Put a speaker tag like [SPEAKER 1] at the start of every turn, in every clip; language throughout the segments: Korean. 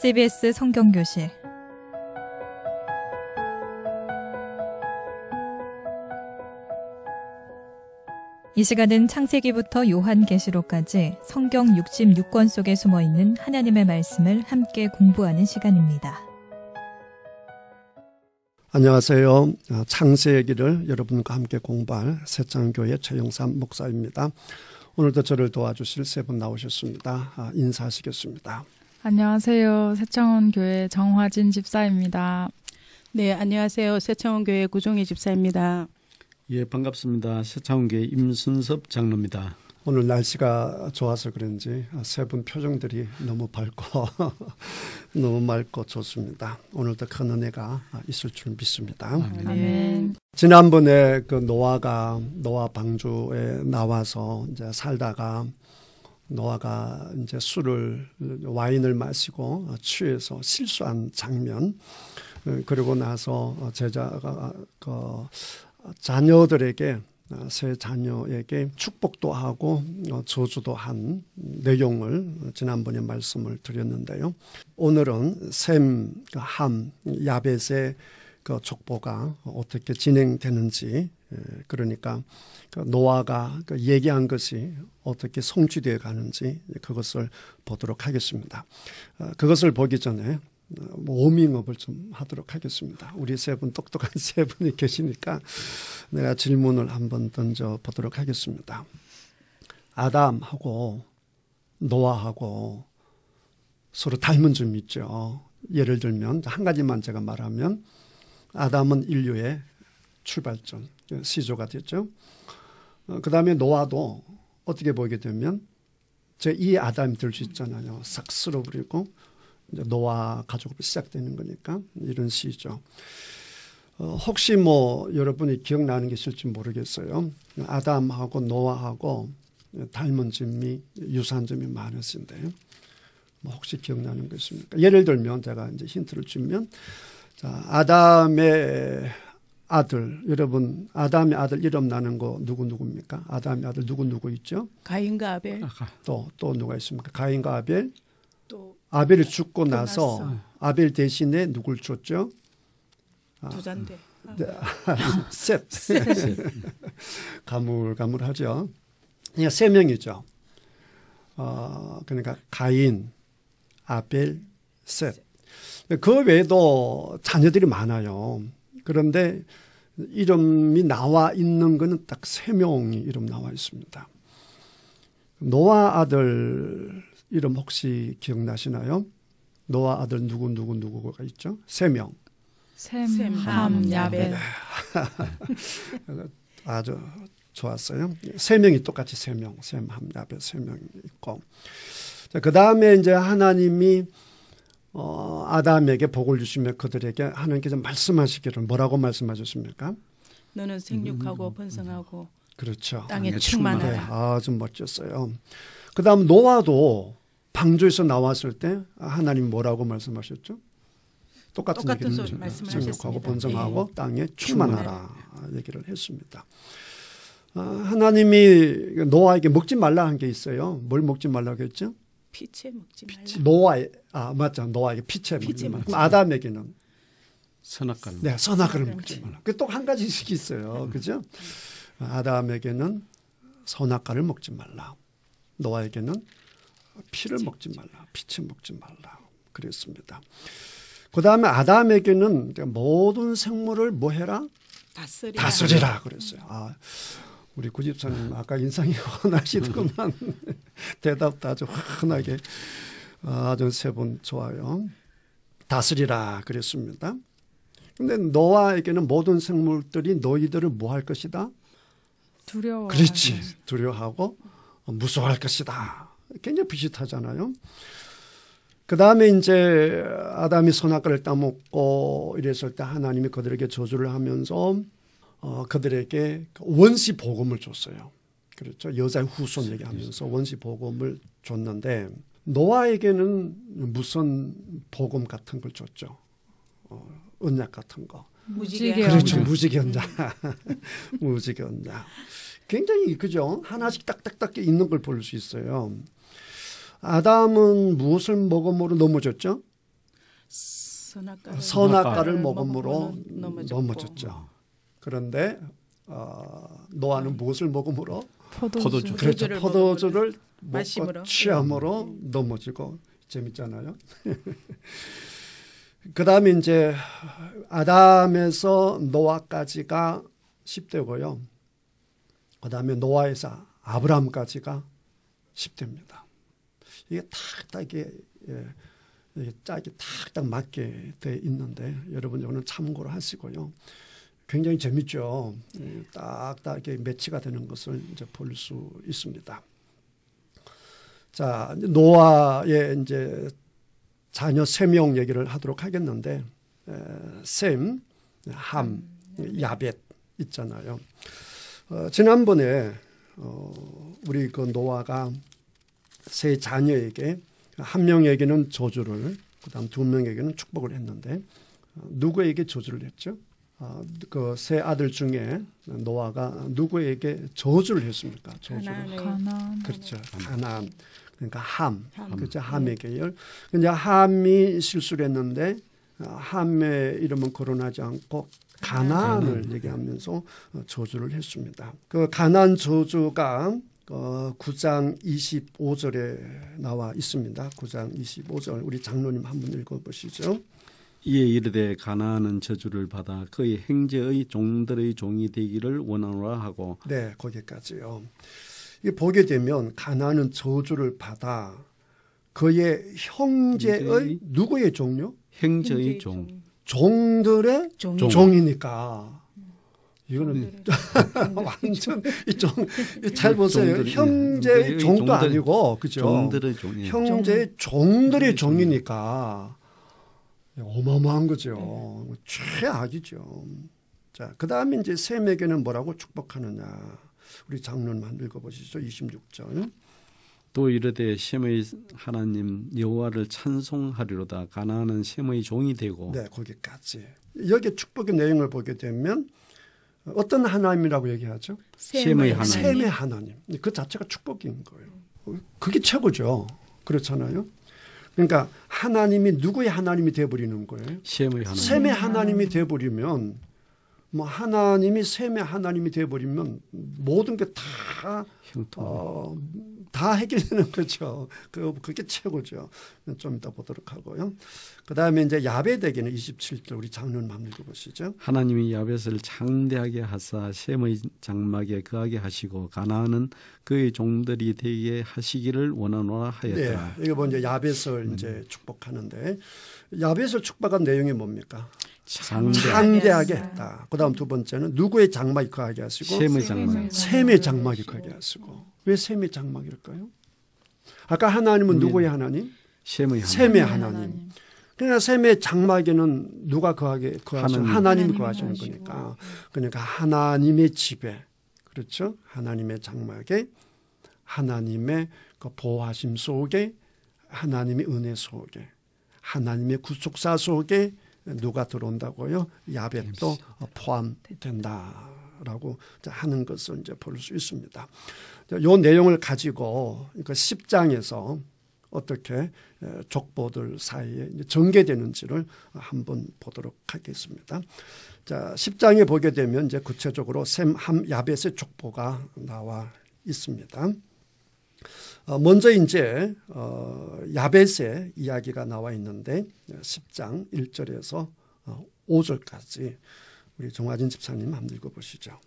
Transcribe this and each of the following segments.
[SPEAKER 1] CBS 성경교실 이 시간은 창세기부터 요한계시록까지 성경 66권 속에 숨어있는 하나님의 말씀을 함께 공부하는 시간입니다.
[SPEAKER 2] 안녕하세요. 창세기를 여러분과 함께 공부할 새창교회 최영삼 목사입니다. 오늘도 저를 도와주실 세 분 나오셨습니다. 인사하시겠습니다.
[SPEAKER 3] 안녕하세요. 새창원교회 정화진 집사입니다.
[SPEAKER 4] 네, 안녕하세요. 새창원교회 구종희 집사입니다.
[SPEAKER 5] 예, 반갑습니다. 새창원교회 임순섭 장로입니다.
[SPEAKER 2] 오늘 날씨가 좋아서 그런지 세 분 표정들이 너무 밝고 너무 맑고 좋습니다. 오늘도 큰 은혜가 있을 줄 믿습니다.
[SPEAKER 3] 아멘.
[SPEAKER 2] 지난번에 그 노아가 노아 방주에 나와서 이제 살다가 노아가 이제 와인을 마시고 취해서 실수한 장면, 그리고 나서 제자가 그 자녀들에게 세 자녀에게 축복도 하고 저주도 한 내용을 지난번에 말씀을 드렸는데요. 오늘은 셈, 함, 야벳의 그 족보가 어떻게 진행되는지, 그러니까 노아가 얘기한 것이 어떻게 성취되어 가는지 그것을 보도록 하겠습니다. 그것을 보기 전에 워밍업을 좀 하도록 하겠습니다. 우리 세 분 똑똑한 세 분이 계시니까 내가 질문을 한번 던져보도록 하겠습니다. 아담하고 노아하고 서로 닮은 점이 있죠. 예를 들면 한 가지만 제가 말하면 아담은 인류의 출발점, 시조가 됐죠. 그 다음에 노아도 어떻게 보게 되면 제2의 아담이 될 수 있잖아요. 싹 쓸어버리고 이제 노아 가족으로 시작되는 거니까 이런 시죠. 혹시 여러분이 기억나는 게 있을지 모르겠어요. 아담하고 노아하고 닮은 점이 유사한 점이 많으신데 혹시 기억나는 거 있습니까? 예를 들면 제가 이제 힌트를 주면, 자, 아담의 아들, 여러분 아담의 아들 이름 나는 거 누구입니까? 아담의 아들 누구 있죠?
[SPEAKER 4] 가인과 아벨.
[SPEAKER 2] 또 누가 있습니까? 가인과 아벨.
[SPEAKER 4] 또
[SPEAKER 2] 아벨이 죽고 나서 아벨 대신에 누굴 줬죠?
[SPEAKER 4] 두잔데.
[SPEAKER 2] 셋. 가물가물하죠. 그냥 세 명이죠. 그러니까 가인, 아벨, 셋. 그 외에도 자녀들이 많아요. 그런데 이름이 나와 있는 거는 딱 세 명이 이름 나와 있습니다. 노아 아들 이름 혹시 기억나시나요? 노아 아들 누구가 있죠? 세 명.
[SPEAKER 3] 셈, 함, 야벳.
[SPEAKER 2] 아주 좋았어요. 세 명이 똑같이 세 명. 셈, 함, 야벳 세 명이 있고. 그 다음에 이제 하나님이 아담에게 복을 주시며 그들에게 하나님께서 말씀하시기를 뭐라고 말씀하셨습니까?
[SPEAKER 4] 너는 생육하고 번성하고
[SPEAKER 2] 그렇죠.
[SPEAKER 4] 땅에 충만하라.
[SPEAKER 2] 네, 아주 멋졌어요. 그 다음 노아도 방주에서 나왔을 때 하나님 뭐라고 말씀하셨죠? 똑같은
[SPEAKER 4] 소리 말씀하셨습니다.
[SPEAKER 2] 생육하고 번성하고 땅에 충만하라 얘기를 했습니다. 하나님이 노아에게 먹지 말라 한 게 있어요. 뭘 먹지 말라고 했죠?
[SPEAKER 4] 피채 먹지 말라.
[SPEAKER 2] 노아에게 피채 먹지 말라. 그럼 아담에게는
[SPEAKER 5] 선악과를.
[SPEAKER 2] 네, 선악과를 먹지 말라. 그 또 한 가지씩 있어요. 그죠? 아담에게는 선악과를 먹지 말라. 노아에게는 피를 먹지 말라. 피채 먹지 말라. 그랬습니다. 그 다음에 아담에게는 모든 생물을 뭐 해라? 다스리라 그랬어요. 우리 구집사님 아까 인상이 훤하시더구만. 대답도 아주 환하게. 아주 세 분 좋아요. 다스리라 그랬습니다. 근데 노아에게는 모든 생물들이 너희들을 뭐 할 것이다?
[SPEAKER 3] 두려워.
[SPEAKER 2] 그렇지. 두려워하고 무서워할 것이다. 굉장히 비슷하잖아요. 그 다음에 이제 아담이 선악과를 따먹고 이랬을 때 하나님이 그들에게 저주를 하면서 그들에게 원시 복음을 줬어요. 그렇죠. 여자의 후손 얘기하면서 원시 복음을 줬는데 노아에게는 무슨 복음 같은 걸 줬죠? 언약 같은 거.
[SPEAKER 4] 무지개.
[SPEAKER 2] 그렇죠. 무지개 언약. 무지개 언약. 굉장히 그죠? 하나씩 딱딱딱 있는 걸 볼 수 있어요. 아담은 무엇을 먹음으로 넘어졌죠? 선악과를 먹음으로 넘어졌죠. 그런데 노아는 무엇을 먹음으로?
[SPEAKER 3] 포도주.
[SPEAKER 2] 그렇죠. 포도주를 먹고
[SPEAKER 4] 마심으로.
[SPEAKER 2] 취함으로 넘어지고 재밌잖아요. 그 다음에 이제 아담에서 노아까지가 10대고요. 그 다음에 노아에서 아브라함까지가 10대입니다. 이게 탁탁이 이게 짝이 탁탁 맞게 돼 있는데 여러분 이거는 참고로 하시고요. 굉장히 재밌죠. 딱딱 매치가 되는 것을 이제 볼 수 있습니다. 자, 노아의 이제 자녀 3명 얘기를 하도록 하겠는데, 셈, 함, 야벳 있잖아요. 지난번에 우리 그 노아가 세 자녀에게 한 명에게는 저주를, 그다음 2명에게는 축복을 했는데 누구에게 저주를 했죠? 그 세 아들 중에 노아가 누구에게 저주를 했습니까? 저주를.
[SPEAKER 3] 가나안.
[SPEAKER 2] 그렇죠. 가나안. 그러니까 함. 그렇죠. 함에게요. 이제 함이 실수를 했는데 함의 이름은 거론하지 않고 가나안을 얘기하면서 저주를 했습니다. 그 가나안 저주가 9장 25절에 나와 있습니다. 9장 25절 우리 장로님 한번 읽어보시죠.
[SPEAKER 5] 이에 이르되 가나안은 저주를 받아 그의 형제의 종들의 종이 되기를 원하노라 하고.
[SPEAKER 2] 네, 거기까지요. 이 보게 되면 가나안은 저주를 받아 그의 형제의 누구의 종요?
[SPEAKER 5] 형제의 종.
[SPEAKER 2] 종들의 종이니까. 이거는 완전 잘 보세요. 형제의 종도 아니고 그죠?
[SPEAKER 5] 종들의 종.
[SPEAKER 2] 형제의 종들의 종이니까 어마어마한 거죠. 최악이죠. 자, 그다음에 이제 셈에게는 뭐라고 축복하느냐. 우리 장로만 읽어보시죠. 26절.
[SPEAKER 5] 또 이르되 셈의 하나님 여호와를 찬송하리로다. 가나안은 셈의 종이 되고.
[SPEAKER 2] 네, 거기까지. 여기 축복의 내용을 보게 되면 어떤 하나님이라고 얘기하죠?
[SPEAKER 5] 셈의 하나님.
[SPEAKER 2] 셈의 하나님. 그 자체가 축복인 거예요. 그게 최고죠. 그렇잖아요. 그러니까 하나님이 누구의 하나님이 돼버리는 거예요?
[SPEAKER 5] 셈의 하나님.
[SPEAKER 2] 셈의 하나님이 돼버리면 뭐 하나님이 셈의 하나님이 돼버리면 모든 게 다 해결되는 거죠. 그게 최고죠. 좀 이따 보도록 하고요. 그 다음에 이제 야벳에게는 27절 우리 장로님 한번 읽어보시죠.
[SPEAKER 5] 하나님이 야벳을 장대하게 하사 셈의 장막에 거하게 하시고 가나안은 그의 종들이 되게 하시기를 원하노라 하였더라.
[SPEAKER 2] 네, 이게 먼저 야벳을 이제 축복하는데 야벳을 축복한 내용이 뭡니까? 장대하게 했다. 그 다음 두 번째는 누구의 장막이 거하게 하시고?
[SPEAKER 5] 셈의 장막.
[SPEAKER 2] 셈의 장막이 거하게 하시고. 왜 셈의 장막일까요? 아까 하나님은 누구의 하나님?
[SPEAKER 5] 셈의 하나님.
[SPEAKER 2] 셈의 하나님. 그러니까 셈의 장막에는 누가 거하게 거하시는? 하나님이 거하시는 거니까. 그러니까 하나님의 집에, 그렇죠? 하나님의 장막에, 하나님의 그 보호하심 속에, 하나님의 은혜 속에, 하나님의 구속사 속에 누가 들어온다고요? 야벳도 포함된다라고 하는 것을 이제 볼 수 있습니다. 이 내용을 가지고 그러니까 10장에서 어떻게 족보들 사이에 전개되는지를 한번 보도록 하겠습니다. 자, 10장에 보게 되면 이제 구체적으로 셈, 함, 야벳의 족보가 나와 있습니다. 먼저 이제 야벳의 이야기가 나와 있는데 10장 1절에서 5절까지 우리 정화진 집사님 한번 읽어보시죠.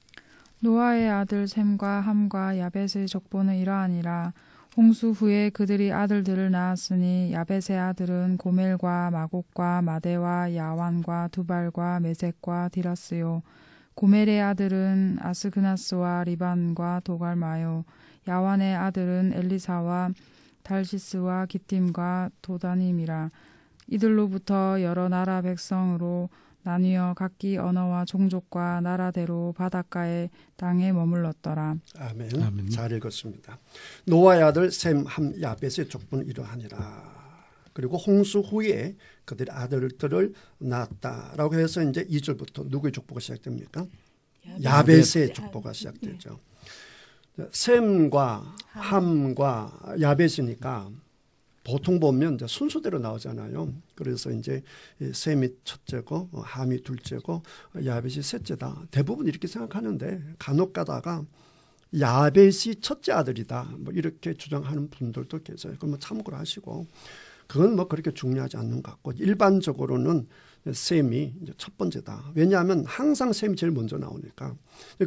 [SPEAKER 3] 노아의 아들 셈과 함과 야벳의 족보는 이러하니라. 홍수 후에 그들이 아들들을 낳았으니 야벳의 아들은 고멜과 마곡과 마대와 야완과 두발과 메섹과 디라스요. 고멜의 아들은 아스그나스와 리반과 도갈마요. 야완의 아들은 엘리사와 달시스와 기팀과 도다님이라. 이들로부터 여러 나라 백성으로 나뉘어 각기 언어와 종족과 나라대로 바닷가의 땅에 머물렀더라.
[SPEAKER 2] 아멘.
[SPEAKER 5] 아멘.
[SPEAKER 2] 잘 읽었습니다. 노아의 아들 셈, 함, 야벳의 족보는 이러하니라. 그리고 홍수 후에 그들의 아들들을 낳았다라고 해서 이제 2절부터 누구의 족보가 시작됩니까? 야벳의 족보가 시작되죠. 셈과 함과 야벳이니까 보통 보면 이제 순서대로 나오잖아요. 그래서 이제 셈이 첫째고 함이 둘째고 야벳이 셋째다. 대부분 이렇게 생각하는데 간혹 가다가 야벳이 첫째 아들이다. 뭐 이렇게 주장하는 분들도 계세요. 그건 뭐 참고로 하시고 그건 뭐 그렇게 중요하지 않는 것 같고 일반적으로는 셈이 이제 첫 번째다. 왜냐하면 항상 셈이 제일 먼저 나오니까.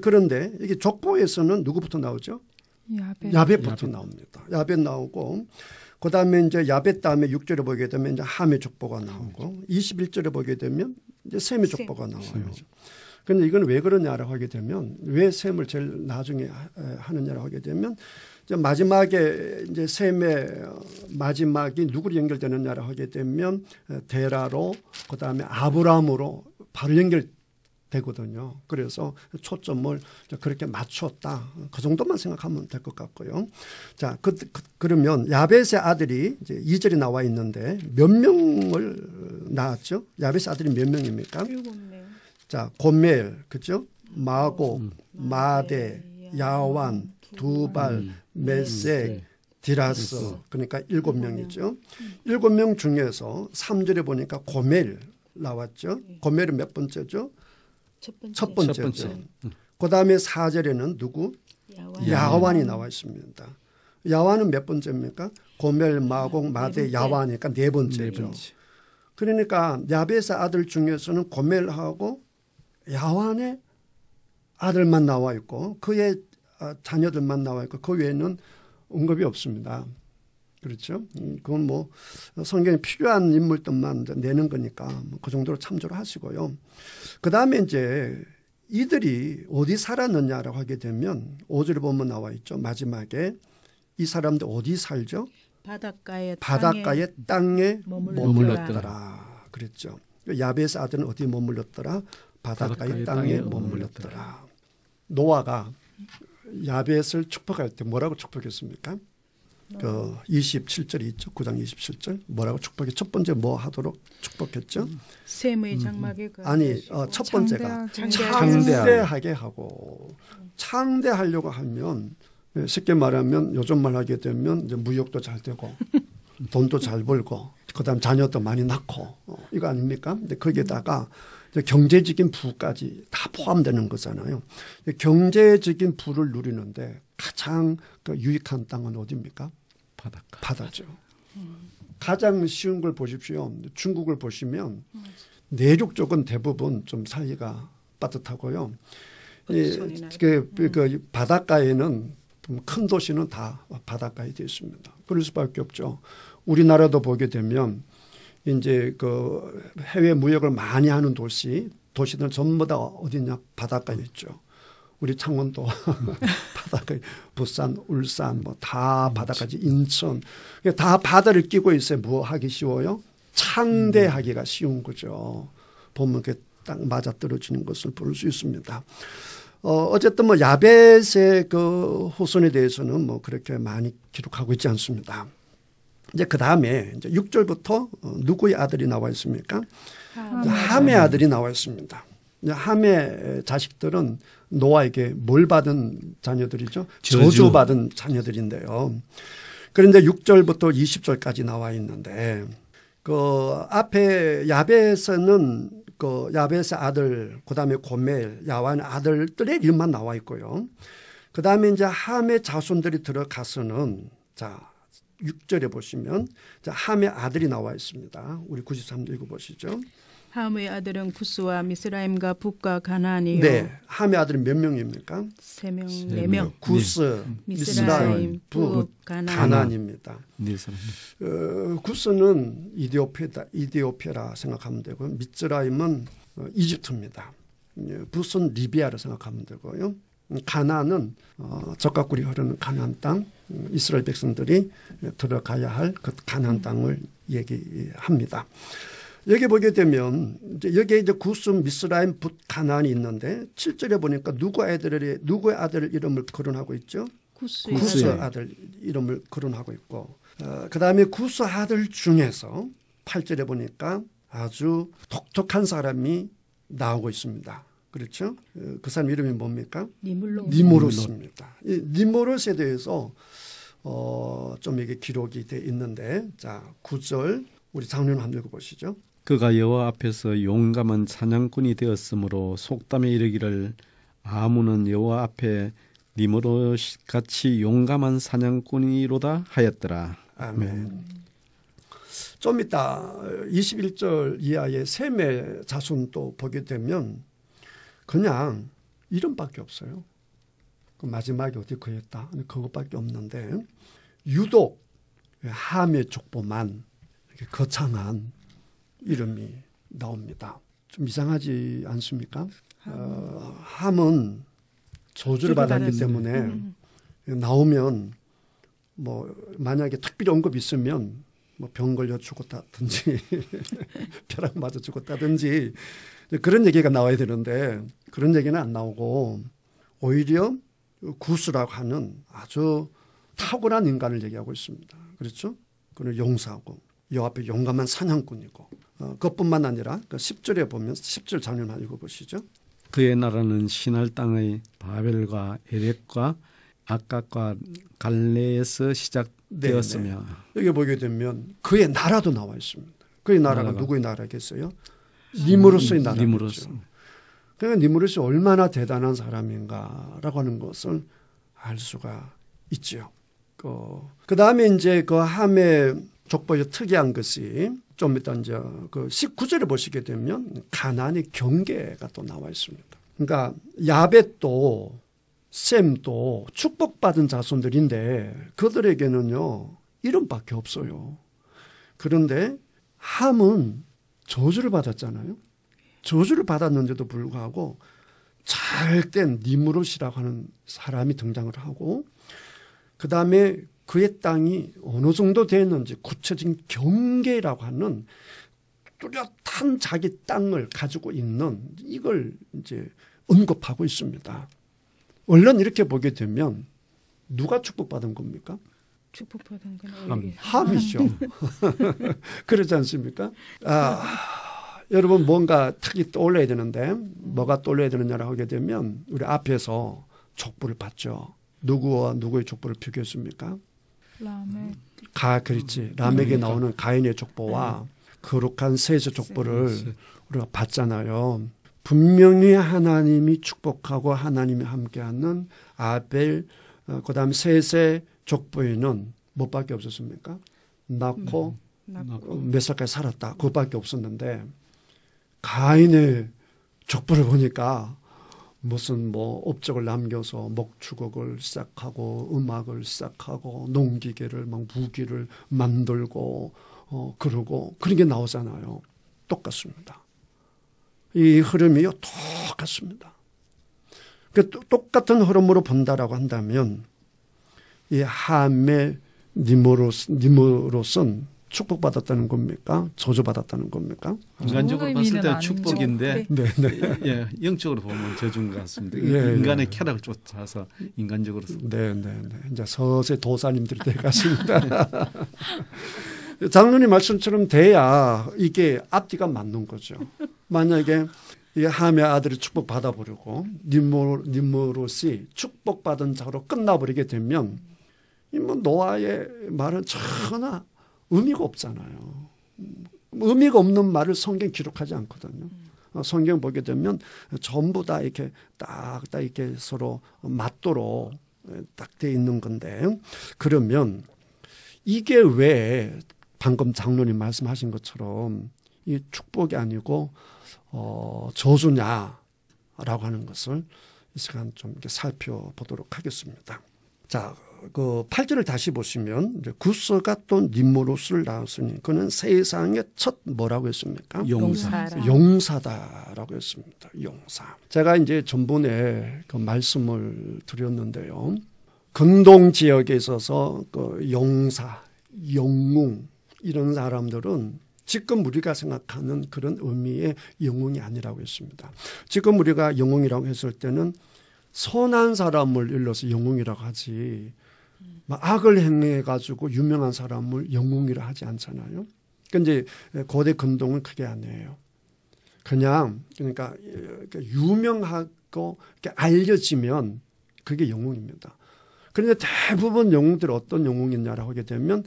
[SPEAKER 2] 그런데 이게 족보에서는 누구부터 나오죠? 야벳부터 나옵니다. 야벳 나오고 그 다음에 이제 야벳 다음에 6절에 보게 되면 이제 함의 족보가 나오고 21절에 보게 되면 이제 셈의 족보가 나와요. 그런데 이건 왜 그러냐라고 하게 되면 왜 셈을 제일 나중에 하느냐라고 하게 되면 이제 마지막에 이제 셈의 마지막이 누구로 연결되느냐라고 하게 되면 데라로 그 다음에 아브라함으로 바로 연결되거든요. 그래서 초점을 그렇게 맞췄다. 그 정도만 생각하면 될 것 같고요. 자, 그러면 야벳의 아들이 이제 2절에 나와 있는데 몇 명을 낳았죠? 야벳의 아들이 몇 명입니까?
[SPEAKER 4] 7명.
[SPEAKER 2] 자, 고멜, 그죠? 마곡, 마대, 야완, 두발, 메색, 디라스. 그러니까 7명이죠. 7명 중에서 3절에 보니까 고멜 나왔죠. 고멜은 몇 번째죠? 첫 번째죠. 그 다음에 4절에는 누구? 야완이 나와 있습니다. 야완은 몇 번째입니까? 고멜, 마곡, 마대, 야완이니까 네 번째죠. 그러니까 야벳의 아들 중에서는 고멜하고 야완의 아들만 나와 있고 그의 자녀들만 나와 있고 그 외에는 언급이 없습니다. 그렇죠? 그건 뭐 성경에 필요한 인물들만 내는 거니까 그 정도로 참조를 하시고요. 그 다음에 이제 이들이 어디 살았느냐라고 하게 되면 5절에 보면 나와 있죠. 마지막에 이 사람들 어디 살죠?
[SPEAKER 4] 바닷가의
[SPEAKER 2] 땅에 머물렀더라. 그랬죠. 야벳의 아들은 어디 머물렀더라? 바닷가의 땅에 머물렀더라. 노아가 야벳을 축복할 때 뭐라고 축복했습니까? 그 27절이 있죠. 9장 27절. 뭐라고 축복해? 첫 번째 뭐 하도록 축복했죠?
[SPEAKER 4] 셈의 장막에
[SPEAKER 2] 아니, 첫 번째가 창대하게 하고 창대하려고 하면 쉽게 말하면 요즘 말 하게 되면 이제 무역도 잘 되고 돈도 잘 벌고 그다음 자녀도 많이 낳고 이거 아닙니까? 근데 거기에다가 경제적인 부까지 다 포함되는 거잖아요. 경제적인 부를 누리는데 가장 유익한 땅은 어디입니까? 바다죠. 가장 쉬운 걸 보십시오. 중국을 보시면 내륙 쪽은 대부분 좀 살기가 빠듯하고요. 그 바닷가에는 큰 도시는 다 바닷가에 되어 있습니다. 그럴 수밖에 없죠. 우리나라도 보게 되면 이제 그 해외 무역을 많이 하는 도시들 전부 다 어디냐 바닷가에 있죠. 우리 창원도 바닷가, 부산, 울산 뭐 다 바닷가지, 인천 다 바다를 끼고 있어요. 뭐 하기 쉬워요? 창대하기가 쉬운 거죠. 보면 그 딱 맞아 떨어지는 것을 볼 수 있습니다. 어쨌든 뭐 야벳의 그 후손에 대해서는 뭐 그렇게 많이 기록하고 있지 않습니다. 이제 그 다음에 이제 6절부터 누구의 아들이 나와 있습니까? 함의 아들이 나와 있습니다. 함의 자식들은 노아에게 뭘 받은 자녀들이죠? 저주받은 자녀들인데요. 그런데 6절부터 20절까지 나와 있는데 그 앞에 야벳에는 그 야벳의 아들, 그 다음에 고멜, 야완 아들들의 이름만 나와 있고요. 그 다음에 이제 함의 자손들이 들어가서는 자 6절에 보시면 자 함의 아들이 나와 있습니다. 우리 93절 읽어보시죠.
[SPEAKER 4] 함의 아들은 구스와 미스라임과 북과 가나안이요.
[SPEAKER 2] 네, 함의 아들은 몇 명입니까?
[SPEAKER 4] 3명, 4명.
[SPEAKER 2] 구스, 미스라임, 북, 가나안입니다.
[SPEAKER 5] 네 사람.
[SPEAKER 2] 구스는 이디오피아라 생각하면 되고 미스라임은 이집트입니다. 북은 리비아라 생각하면 되고요. 가나안은 적각꿀이 흐르는 가나안 땅, 이스라엘 백성들이 들어가야 할 그 가나안 땅을 얘기합니다. 여기 보게 되면 여기에 이제 구스, 미스라임, 붓, 가나안이 있는데 7절에 보니까 누구의 아들 이름을 거론하고 있죠? 구스 아들 이름을 거론하고 있고 그 다음에 구스 아들 중에서 8절에 보니까 아주 독특한 사람이 나오고 있습니다. 그렇죠? 그 사람 이름이 뭡니까? 니무롯입니다. 이 니무롯에 대해서 좀 이게 기록이 돼 있는데 자 9절 우리 장로님 한번 읽어보시죠.
[SPEAKER 5] 그가 여호와 앞에서 용감한 사냥꾼이 되었으므로 속담에 이르기를 아무는 여호와 앞에 니므로 같이 용감한 사냥꾼이로다 하였더라.
[SPEAKER 2] 아멘. 좀 이따 21절 이하의 셈의 자손 또 보게 되면 그냥 이름밖에 없어요. 그 마지막에 어디 그였다. 그것밖에 없는데 유독 함의 족보만 이렇게 거창한 이름이 나옵니다. 좀 이상하지 않습니까? 함은 저주를 받았기 때문에 나오면 뭐 만약에 특별히 언급이 있으면 뭐 병 걸려 죽었다든지 벼락 맞아 죽었다든지 그런 얘기가 나와야 되는데 그런 얘기는 안 나오고 오히려 구스라고 하는 아주 탁월한 인간을 얘기하고 있습니다. 그렇죠? 그는 용사고 여호와 앞에 용감한 사냥꾼이고 그것뿐만 아니라 그 10절에 보면 10절 장면만 읽어보시죠.
[SPEAKER 5] 그의 나라는 신할 땅의 바벨과 에렉과 아깝과 갈레에서 시작되었으며
[SPEAKER 2] 여기 보게 되면 그의 나라도 나와 있습니다. 그의 나라가 누구의 나라겠어요?
[SPEAKER 5] 음,
[SPEAKER 2] 니무로스의 나라겠죠.
[SPEAKER 5] 니무로스.
[SPEAKER 2] 그러니까 니무로스 얼마나 대단한 사람인가라고 하는 것을 알 수가 있죠. 그 다음에 이제 그 함의 족보의 특이한 것이 좀 이따 이제 그 19절에 보시게 되면 가나안의 경계가 또 나와 있습니다. 그러니까 야벳도 셈도 축복받은 자손들인데 그들에게는요 이름밖에 없어요. 그런데 함은 저주를 받았잖아요. 저주를 받았는데도 불구하고 잘된 니므롯이라고 하는 사람이 등장을 하고 그 다음에 그의 땅이 어느 정도 되었는지 구체적인 경계라고 하는 뚜렷한 자기 땅을 가지고 있는 이걸 이제 언급하고 있습니다. 얼른 이렇게 보게 되면 누가 축복받은 겁니까?
[SPEAKER 4] 축복받은 건
[SPEAKER 2] 함이죠. 그렇지 않습니까? 여러분 뭔가 특히 떠올려야 되는데 뭐가 떠올려야 되느냐라고 하게 되면 우리 앞에서 족보를 봤죠. 누구와 누구의 족보를 비교했습니까?
[SPEAKER 3] 라멕.
[SPEAKER 2] 그렇지. 라멕에 나오는 가인의 족보와 거룩한 셋의 족보를 우리가 봤잖아요. 분명히 하나님이 축복하고 하나님이 함께하는 아벨 그다음 셋의 족보에는 뭐밖에 없었습니까? 낳고 몇 살까지 살았다. 그것밖에 없었는데 가인의 족보를 보니까 무슨 뭐 업적을 남겨서 목축업을 시작하고 음악을 시작하고 농기계를 막 무기를 만들고 그러고 그런 게 나오잖아요. 똑같습니다. 이 흐름이요 똑같습니다. 그 똑같은 흐름으로 본다라고 한다면 이 함의 니므롯은 축복받았다는 겁니까? 저주받았다는 겁니까?
[SPEAKER 5] 인간적으로 봤을 때 축복인데
[SPEAKER 2] 네.
[SPEAKER 5] 예, 영적으로 보면 저주인 것 같습니다. 인간의 쾌락을 쫓아서 인간적으로.
[SPEAKER 2] 네. 이제 서서히 도사님들이 돼갔습니다. 장로님 말씀처럼 돼야 이게 앞뒤가 맞는 거죠. 만약에 이 함의 아들이 축복받아 버리고 니므롯이 축복받은 자로 끝나버리게 되면 뭐 노아의 말은 전혀 의미가 없잖아요. 의미가 없는 말을 성경 기록하지 않거든요. 성경 보게 되면 전부 다 이렇게 딱 이렇게 서로 맞도록 딱 돼 있는 건데 그러면 이게 왜 방금 장로님 말씀하신 것처럼 이 축복이 아니고 저주냐라고 하는 것을 이 시간 좀 이렇게 살펴보도록 하겠습니다. 자, 그 8절을 다시 보시면 구스가 또 니므롯을 낳았으니 그는 세상의 첫 뭐라고 했습니까? 용사다라고 했습니다. 용사. 제가 이제 전번에 그 말씀을 드렸는데요. 근동 지역에 있어서 그 용사, 영웅 이런 사람들은 지금 우리가 생각하는 그런 의미의 영웅이 아니라고 했습니다. 지금 우리가 영웅이라고 했을 때는 선한 사람을 일러서 영웅이라고 하지 악을 행해가지고 유명한 사람을 영웅이라 하지 않잖아요. 그런데 고대 근동은 그게 아니에요. 그러니까 유명하고 알려지면 그게 영웅입니다. 그런데 대부분 영웅들이 어떤 영웅이냐라고 하게 되면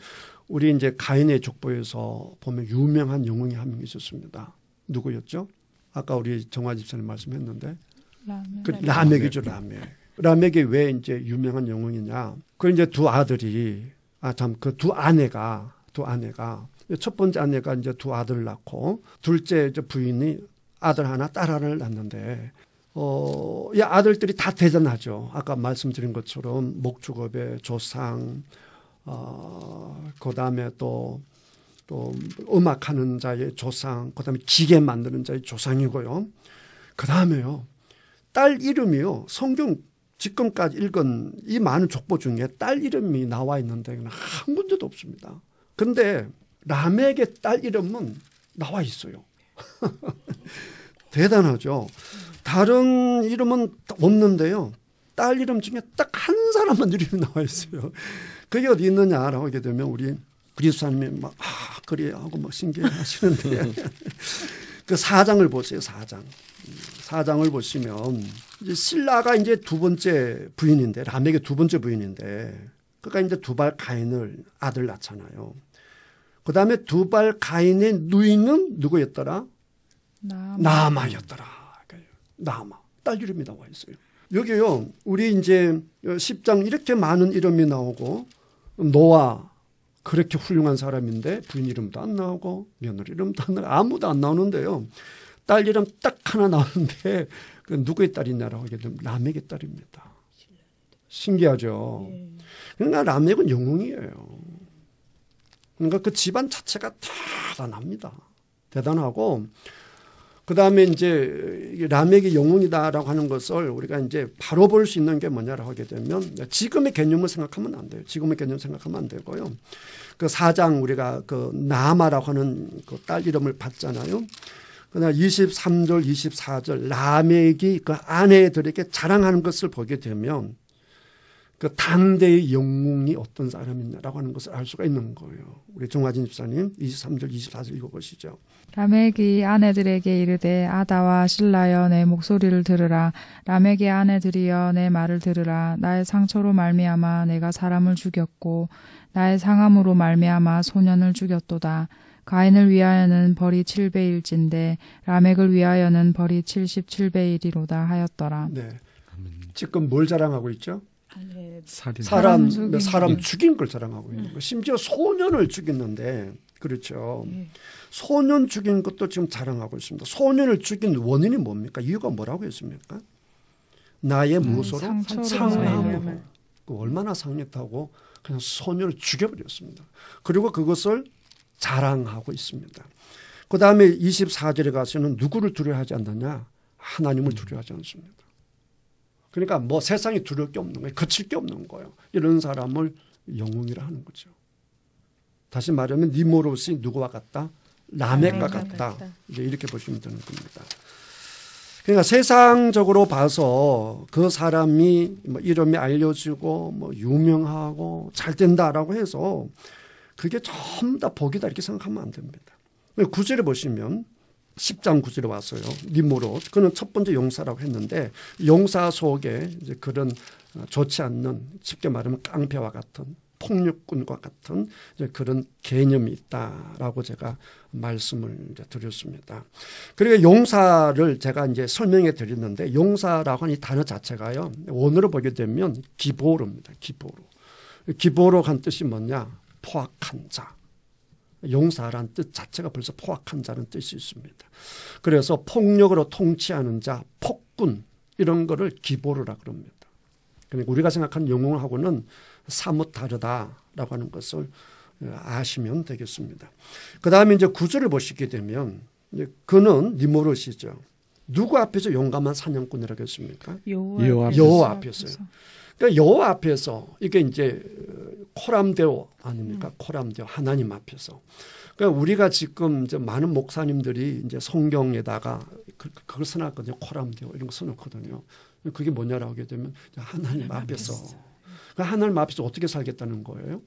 [SPEAKER 2] 우리 이제 가인의 족보에서 보면 유명한 영웅이 한 명 있었습니다. 누구였죠? 아까 우리 정화 집사님 말씀했는데 라멕이죠, 라멕. 라멕이 왜 이제 유명한 영웅이냐? 그 이제 두 아들이 그 두 아내가 첫 번째 아내가 이제 두 아들을 낳고 둘째 이제 부인이 아들 하나, 딸 하나를 낳는데 이 아들들이 다 대단하죠. 아까 말씀드린 것처럼 목축업의 조상, 그다음에 또 음악하는 자의 조상, 그다음에 기계 만드는 자의 조상이고요. 그다음에요. 딸 이름이요. 성경 지금까지 읽은 이 많은 족보 중에 딸 이름이 나와 있는데 한 군데도 없습니다. 그런데 라멕의 딸 이름은 나와 있어요. 대단하죠. 다른 이름은 없는데요. 딸 이름 중에 딱 한 사람만 이름이 나와 있어요. 그게 어디 있느냐라고 하게 되면 우리 그리스도님이 막 그래 하고 막 신기해 하시는데 그 4장을 보세요. 4장을 보시면 이제 실라가 이제 두 번째 부인인데 라멕의 두 번째 부인인데 그러니까 이제 두발 가인을 아들 낳잖아요. 그다음에 두발 가인의 누이는 누구였더라? 나아마였더라. 나아마. 딸 이름이 나와 있어요. 여기요. 우리 이제 10장 이렇게 많은 이름이 나오고 노아 그렇게 훌륭한 사람인데 부인 이름도 안 나오고 며느리 이름도 안 나오고 아무도 안 나오는데요. 딸 이름 딱 하나 나오는데 그 누구의 딸이냐라고 하게 되면 라멕의 딸입니다. 신기하죠. 그러니까 라멕은 영웅이에요. 그러니까 그 집안 자체가 대단합니다. 대단하고 그다음에 이제 라멕이 영웅이다라고 하는 것을 우리가 이제 바로 볼 수 있는 게 뭐냐라고 하게 되면 지금의 개념을 생각하면 안 돼요. 지금의 개념 생각하면 안 되고요. 그 4장 우리가 그 나아마라고 하는 그 딸 이름을 봤잖아요. 그다음 23절, 24절 라멕이 그 아내들에게 자랑하는 것을 보게 되면 그 당대의 영웅이 어떤 사람이냐라고 하는 것을 알 수가 있는 거예요. 우리 정화진 집사님 23절, 24절 읽어보시죠.
[SPEAKER 3] 라멕이 아내들에게 이르되 아다와 실라여 내 목소리를 들으라. 라멕의 아내들이여 내 말을 들으라. 나의 상처로 말미암아 내가 사람을 죽였고 나의 상함으로 말미암아 소년을 죽였도다. 가인을 위하여는 벌이 7배일진데 라멕을 위하여는 벌이 77배이리로다 하였더라.
[SPEAKER 2] 네. 지금 뭘 자랑하고 있죠?
[SPEAKER 3] 사람
[SPEAKER 2] 죽인 걸 자랑하고 있는 거. 심지어 소년을 죽였는데 그렇죠. 소년 죽인 것도 지금 자랑하고 있습니다. 소년을 죽인 원인이 뭡니까? 이유가 뭐라고 했습니까? 나의 무엇으로? 상함으로. 얼마나 상했다고 그냥 소년을 죽여버렸습니다. 그리고 그것을 자랑하고 있습니다. 그 다음에 24절에 가서는 누구를 두려워하지 않느냐? 하나님을 두려워하지 않습니다. 그러니까 뭐 세상이 두려울 게 없는 거예요. 거칠 게 없는 거예요. 이런 사람을 영웅이라 하는 거죠. 다시 말하면 니모롯이 누구와 같다? 라멕과 같다. 이제 이렇게 보시면 되는 겁니다. 그러니까 세상적으로 봐서 그 사람이 뭐 이름이 알려지고 뭐 유명하고 잘 된다라고 해서 그게 전부 다 복이다 이렇게 생각하면 안 됩니다. 9절에 보시면 10장 9절에 왔어요. 니모롯. 그는 첫 번째 용사라고 했는데 용사 속에 이제 그런 좋지 않는 쉽게 말하면 깡패와 같은 폭력군과 같은 이제 그런 개념이 있다라고 제가 말씀을 이제 드렸습니다. 그리고 용사를 제가 이제 설명해 드렸는데 용사라고 하는 이 단어 자체가요. 원어로 보게 되면 기보로입니다. 기보로 한 뜻이 뭐냐? 포악한 자. 용사란 뜻 자체가 벌써 포악한 자는 뜻이 있습니다. 그래서 폭력으로 통치하는 자, 폭군 이런 거를 기보르라 그럽니다. 그러니까 우리가 생각하는 영웅하고는 사뭇 다르다라고 하는 것을 아시면 되겠습니다. 그 다음에 이제 9절을 보시게 되면 그는 니모롯이죠. 누구 앞에서 용감한 사냥꾼이라고 했습니까? 여호와 앞에서요. 그러니까 여호와 앞에서 이게 이제 코람데오 아닙니까? 코람데오 하나님 앞에서. 그러니까 우리가 지금 이제 많은 목사님들이 이제 성경에다가 그걸 써놨거든요. 코람데오 이런 거 써놓거든요. 그게 뭐냐라고 하게 되면 하나님 앞에서. 그러니까 하나님 앞에서 어떻게 살겠다는 거예요?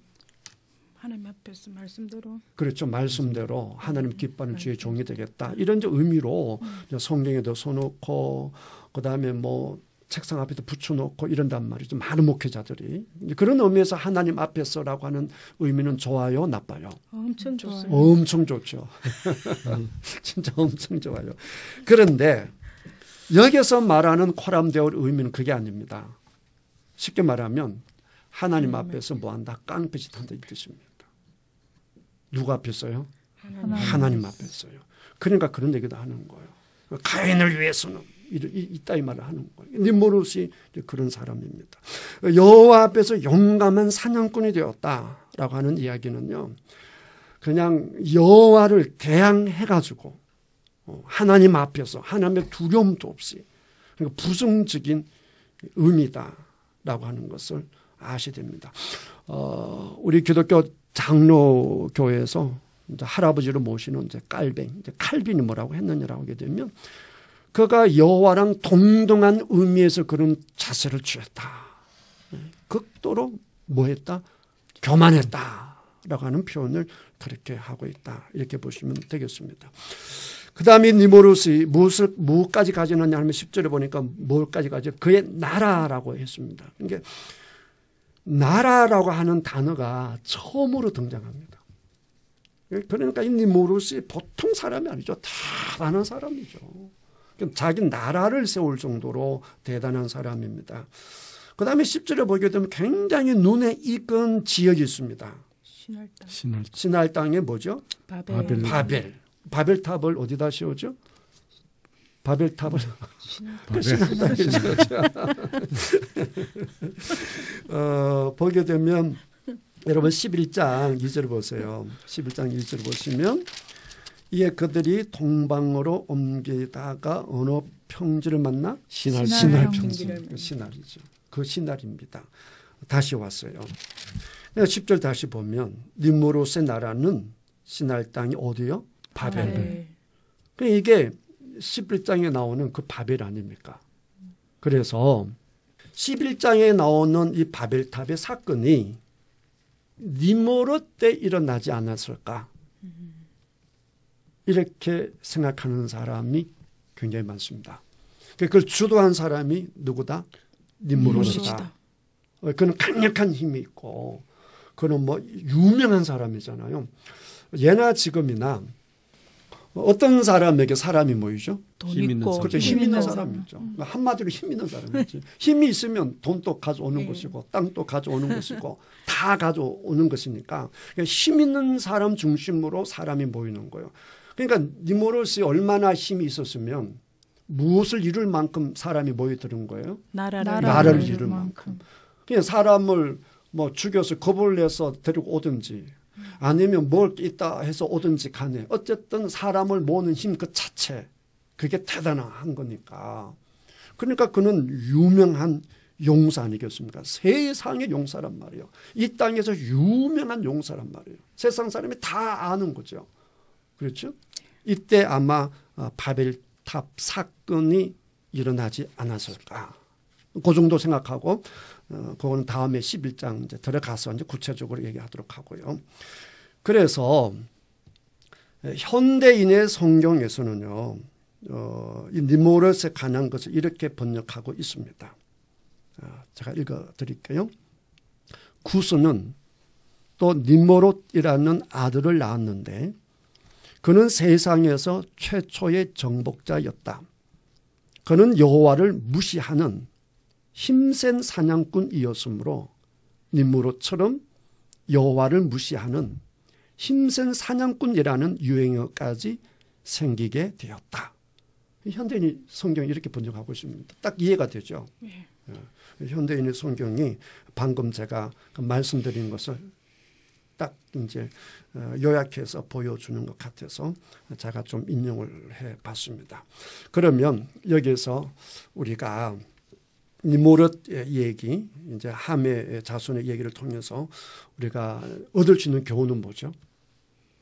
[SPEAKER 4] 하나님 앞에서 말씀대로.
[SPEAKER 2] 그렇죠. 말씀대로 하나님 기뻐하는 주의 종이 되겠다. 이런 이제 의미로 성경에도 써놓고 그다음에 뭐 책상 앞에다 붙여놓고 이런단 말이죠. 많은 목회자들이. 그런 의미에서 하나님 앞에서라고 하는 의미는 좋아요, 나빠요?
[SPEAKER 4] 엄청 좋습니다.
[SPEAKER 2] 엄청 좋죠. 진짜 엄청 좋아요. 그런데 여기서 말하는 코람데오의 의미는 그게 아닙니다. 쉽게 말하면 하나님 앞에서 뭐한다? 깡패짓 한다 이 뜻입니다. 누구 앞에서요? 하나님 앞에서요. 그러니까 그런 얘기도 하는 거예요. 가인을 위해서는 이따 이 말을 하는 거예요. 니므롯이 그런 사람입니다. 여호와 앞에서 용감한 사냥꾼이 되었다라고 하는 이야기는요. 그냥 여호와를 대항해가지고 하나님 앞에서 하나님의 두려움도 없이 그러니까 부정적인 의미다라고 하는 것을 아셔야 됩니다. 우리 기독교 장로교회에서 이제 할아버지를 모시는 이제 깔뱅, 이제 칼빈이 뭐라고 했느냐라고 하게 되면 그가 여호와랑 동등한 의미에서 그런 자세를 취했다. 극도로 뭐했다? 교만했다라고 하는 표현을 그렇게 하고 있다. 이렇게 보시면 되겠습니다. 그 다음에 니므롯이 무엇까지 가지느냐 하면 10절에 보니까 뭘까지 가져? 그의 나라라고 했습니다. 그러니까 나라라고 하는 단어가 처음으로 등장합니다. 그러니까 이 니므롯이 보통 사람이 아니죠. 대단한 사람이죠. 자기 나라를 세울 정도로 대단한 사람입니다. 그 다음에 10절에 보게 되면 굉장히 눈에 익은 지역이 있습니다. 시날 땅에 뭐죠? 바벨. 바벨탑을 어디다 씌우죠? 바벨탑을 시날 땅에 씌우죠. 보게 되면 여러분 11장 2절 보세요. 11장 2절 보시면 이에 그들이 동방으로 옮기다가 어느 평지를 만나? 시날 평지. 시날이죠. 그 시날입니다. 다시 왔어요. 10절 다시 보면 니므롯의 나라는 시날 땅이 어디요? 바벨. 그러니까 이게 11장에 나오는 그 바벨 아닙니까? 그래서 11장에 나오는 이 바벨탑의 사건이 니므롯 때 일어나지 않았을까? 이렇게 생각하는 사람이 굉장히 많습니다. 그걸 주도한 사람이 누구다? 니므롯이다. 그는 강력한 힘이 있고 그는 뭐 유명한 사람이잖아요. 예나 지금이나 어떤 사람에게 사람이 모이죠?
[SPEAKER 4] 힘 있는
[SPEAKER 2] 그렇죠. 힘 있는 사람이죠. 한마디로 힘 있는 사람이지. 힘이 있으면 돈도 가져오는 것이고 땅도 가져오는 것이고 다 가져오는 것이니까 힘 있는 사람 중심으로 사람이 모이는 거예요. 그러니까 니므롯이 얼마나 힘이 있었으면 무엇을 이룰 만큼 사람이 모여드는 거예요? 나라를 이룰 만큼. 그냥 사람을 뭐 죽여서 겁을 내서 데리고 오든지 아니면 뭘 있다 해서 오든지 간에 어쨌든 사람을 모으는 힘 그 자체 그게 대단한 거니까. 그러니까 그는 유명한 용사 아니겠습니까? 세상의 용사란 말이에요. 이 땅에서 유명한 용사란 말이에요. 세상 사람이 다 아는 거죠. 그렇죠? 이때 아마 바벨탑 사건이 일어나지 않았을까. 그 정도 생각하고 그거는 다음에 11장 이제 들어가서 이제 구체적으로 얘기하도록 하고요. 그래서 현대인의 성경에서는요, 이 니므롯에 관한 것을 이렇게 번역하고 있습니다. 제가 읽어드릴게요. 구스는 또 니므롯이라는 아들을 낳았는데 그는 세상에서 최초의 정복자였다. 그는 여호와를 무시하는 힘센 사냥꾼이었으므로 니므롯처럼 여호와를 무시하는 힘센 사냥꾼이라는 유행어까지 생기게 되었다. 현대인의 성경이 이렇게 번역하고 있습니다. 딱 이해가 되죠. 네. 현대인의 성경이 방금 제가 말씀드린 것을 딱 이제 요약해서 보여주는 것 같아서 제가 좀 인용을 해봤습니다. 그러면 여기서 우리가 니므롯의 얘기, 이제 함의 자손의 얘기를 통해서 우리가 얻을 수 있는 교훈은 뭐죠?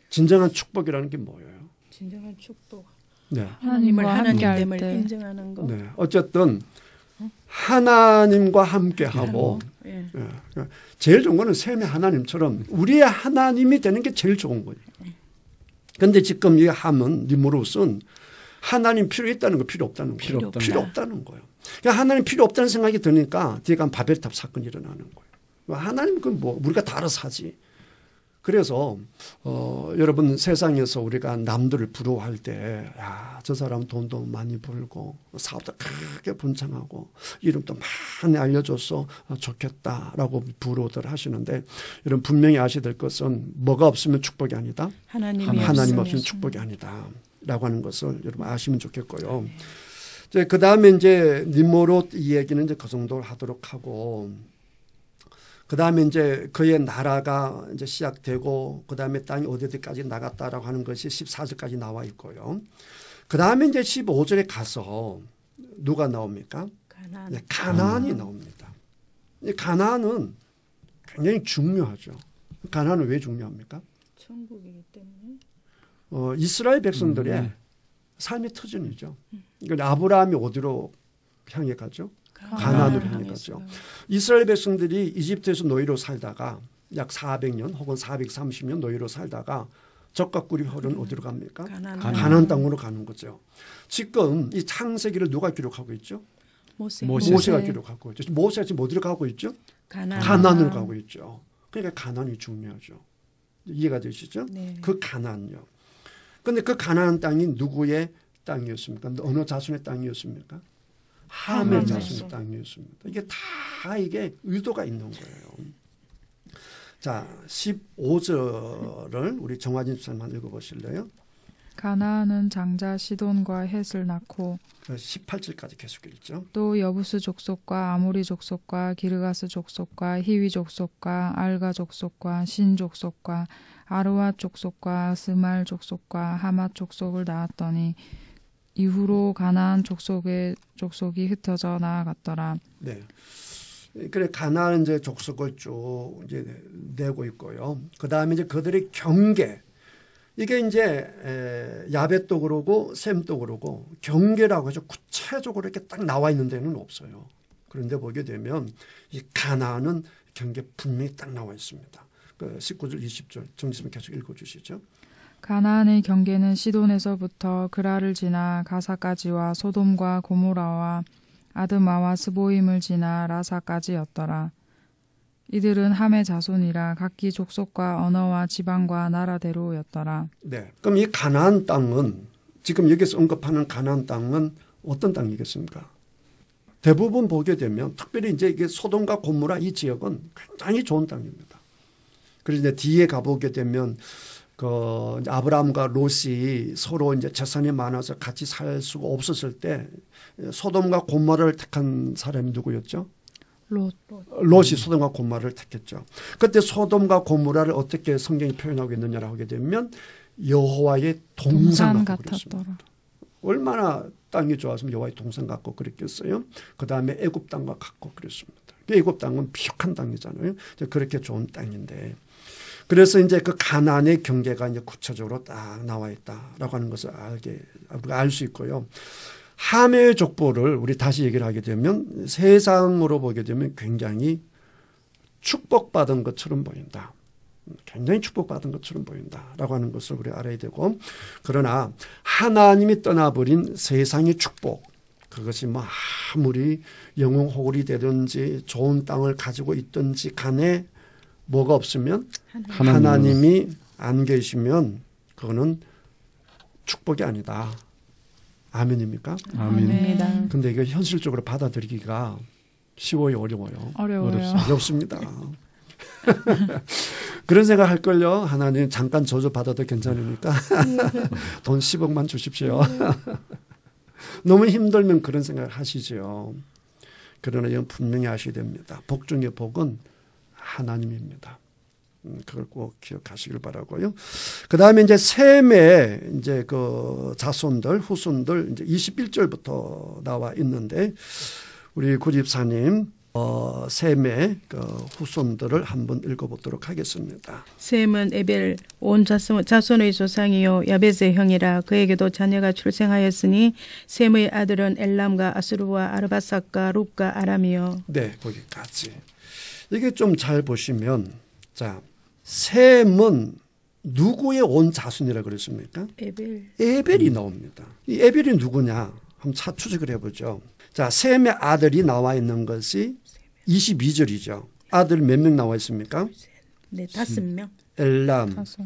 [SPEAKER 2] 진정한 축복이라는 게 뭐예요?
[SPEAKER 4] 진정한 축복.
[SPEAKER 2] 네.
[SPEAKER 4] 하나님을
[SPEAKER 3] 함께 할
[SPEAKER 4] 하나님됨을
[SPEAKER 3] 때.
[SPEAKER 4] 인정하는 거.
[SPEAKER 2] 네. 어쨌든 하나님과 함께하고
[SPEAKER 4] 예.
[SPEAKER 2] 제일 좋은 거는 셈의 하나님처럼 우리의 하나님이 되는 게 제일 좋은 거예요. 그런데 지금 이 함은 니므롯은 하나님 필요 있다는 거 필요 없다는 거예요.
[SPEAKER 4] 필요 없다.
[SPEAKER 2] 필요 없다는 거예요. 그러니까 하나님 필요 없다는 생각이 드니까 뒤에 가면 바벨탑 사건이 일어나는 거예요. 하나님 그건 뭐 우리가 다 알아서 하지. 그래서 여러분 세상에서 우리가 남들을 부러워할 때 저 사람 돈도 많이 벌고 사업도 크게 번창하고 이름도 많이 알려줘서 좋겠다라고 부러워들 하시는데 여러분 분명히 아셔야 될 것은 뭐가 없으면 축복이 아니다.
[SPEAKER 4] 하나님
[SPEAKER 2] 없으면 축복이 아니다. 라고 하는 것을 여러분 아시면 좋겠고요. 그 다음에 이제 니므롯 이야기는 이제 그 정도로 하도록 하고 그 다음에 이제 그의 나라가 이제 시작되고 그 다음에 땅이 어디까지 나갔다라고 하는 것이 14절까지 나와 있고요. 그 다음에 이제 15절에 가서 누가 나옵니까? 가나안이 나옵니다. 이 가나안은 굉장히 중요하죠. 가나안은 왜 중요합니까?
[SPEAKER 4] 천국이기 때문에.
[SPEAKER 2] 이스라엘 백성들의 삶의 터전이죠. 그러니까 아브라함이 어디로 향해 가죠? 가나안으로 향해 가죠. 이스라엘 백성들이 이집트에서 노예로 살다가 약 400년 혹은 430년 노예로 살다가 적과 꿀이 흐른 어디로 갑니까? 가나안 땅으로 가는 거죠. 지금 이 창세기를 누가 기록하고 있죠? 모세가 기록하고 있죠. 모세가 지금 어디로 가고 있죠? 가나안으로 가고 있죠. 그러니까 가나안이 중요하죠. 이해가 되시죠?
[SPEAKER 4] 네.
[SPEAKER 2] 그 가나안요. 그런데 그 가나안 땅이 누구의 땅이었습니까? 어느 자손의 땅이었습니까? 함의 자손의 땅이었습니다. 이게 다 이게 의도가 있는 거예요. 자, 15절을 우리 정화진 집사님만 읽어보실래요?
[SPEAKER 3] 가나안은 장자 시돈과 헷을 낳고
[SPEAKER 2] 18절까지 계속 읽죠.
[SPEAKER 3] 또 여부스 족속과 아모리 족속과 기르가스 족속과 히위 족속과 알가 족속과 신 족속과 아르와 족속과 스말 족속과 하맛 족속을 낳았더니 이후로 가나안 족속이 흩어져 나아갔더라.
[SPEAKER 2] 네. 그래 가나안 이제 족속을 쭉 이제 내고 있고요. 그 다음에 이제 그들의 경계 이게 이제 야벳도 그러고 셈도 그러고 경계라고 해서 구체적으로 이렇게 딱 나와 있는 데는 없어요. 그런데 보게 되면 이 가나안은 경계 분명히 딱 나와 있습니다. 그 19절 20절 정지선 계속 읽어주시죠.
[SPEAKER 3] 가나안의 경계는 시돈에서부터 그라를 지나 가사까지와 소돔과 고모라와 아드마와 스보임을 지나 라사까지였더라. 이들은 함의 자손이라 각기 족속과 언어와 지방과 나라대로였더라.
[SPEAKER 2] 네. 그럼 이 가나안 땅은 지금 여기서 언급하는 가나안 땅은 어떤 땅이겠습니까? 대부분 보게 되면 특별히 이제 이게 소돔과 고모라 이 지역은 굉장히 좋은 땅입니다. 그래서 이제 뒤에 가보게 되면 그 아브라함과 롯이 서로 이제 재산이 많아서 같이 살 수가 없었을 때 소돔과 고모라를 택한 사람이 누구였죠? 롯이 소돔과 고모라를 택했죠. 그때 소돔과 고모라를 어떻게 성경이 표현하고 있느냐라고 하게 되면 여호와의 동산 같았더라. 얼마나 땅이 좋았으면 여호와의 동산 같고 그랬겠어요. 그 다음에 애굽 땅과 같고 그랬습니다. 애굽 땅은 비옥한 땅이잖아요. 그렇게 좋은 땅인데 그래서 이제 그 가나안의 경계가 이제 구체적으로 딱 나와 있다라고 하는 것을 우리가 알 수 있고요. 함의 족보를 우리 다시 얘기를 하게 되면 세상으로 보게 되면 굉장히 축복받은 것처럼 보인다. 굉장히 축복받은 것처럼 보인다라고 하는 것을 우리 알아야 되고 그러나 하나님이 떠나버린 세상의 축복 그것이 뭐 아무리 영웅호울이 되든지 좋은 땅을 가지고 있든지 간에 뭐가 없으면 하나님이 안 계시면 그거는 축복이 아니다. 아멘입니까?
[SPEAKER 3] 아멘.
[SPEAKER 2] 근데 이거 현실적으로 받아들이기가 쉬워요, 어려워요? 어렵습니다. 그런 생각 할걸요. 하나님 잠깐 저주 받아도 괜찮으니까 돈 10억만 주십시오. 너무 힘들면 그런 생각을 하시죠. 그러나 이건 분명히 아셔야 됩니다. 복 중의 복은 하나님입니다. 그걸 꼭 기억하시길 바라고요. 그 다음에 이제 셈의 이제 그 자손들, 후손들 이제 21절부터 나와 있는데 우리 구집사님 셈의 그 후손들을 한번 읽어보도록 하겠습니다.
[SPEAKER 4] 셈은 에벨 온 자손의 조상이요 야벳의 형이라 그에게도 자녀가 출생하였으니 셈의 아들은 엘람과 아수르와 아르바삭과 룻과 아람이요.
[SPEAKER 2] 네, 거기까지. 이게 좀 잘 보시면 자 셈은 누구의 온 자손이라 그랬습니까?
[SPEAKER 4] 에벨.
[SPEAKER 2] 에벨이 나옵니다. 이 에벨이 누구냐? 한번 추측을 해보죠. 자, 셈의 아들이 나와 있는 것이 22절이죠. 아들 몇 명 나와 있습니까?
[SPEAKER 4] 네, 5명.
[SPEAKER 2] 엘람,
[SPEAKER 3] 다섯.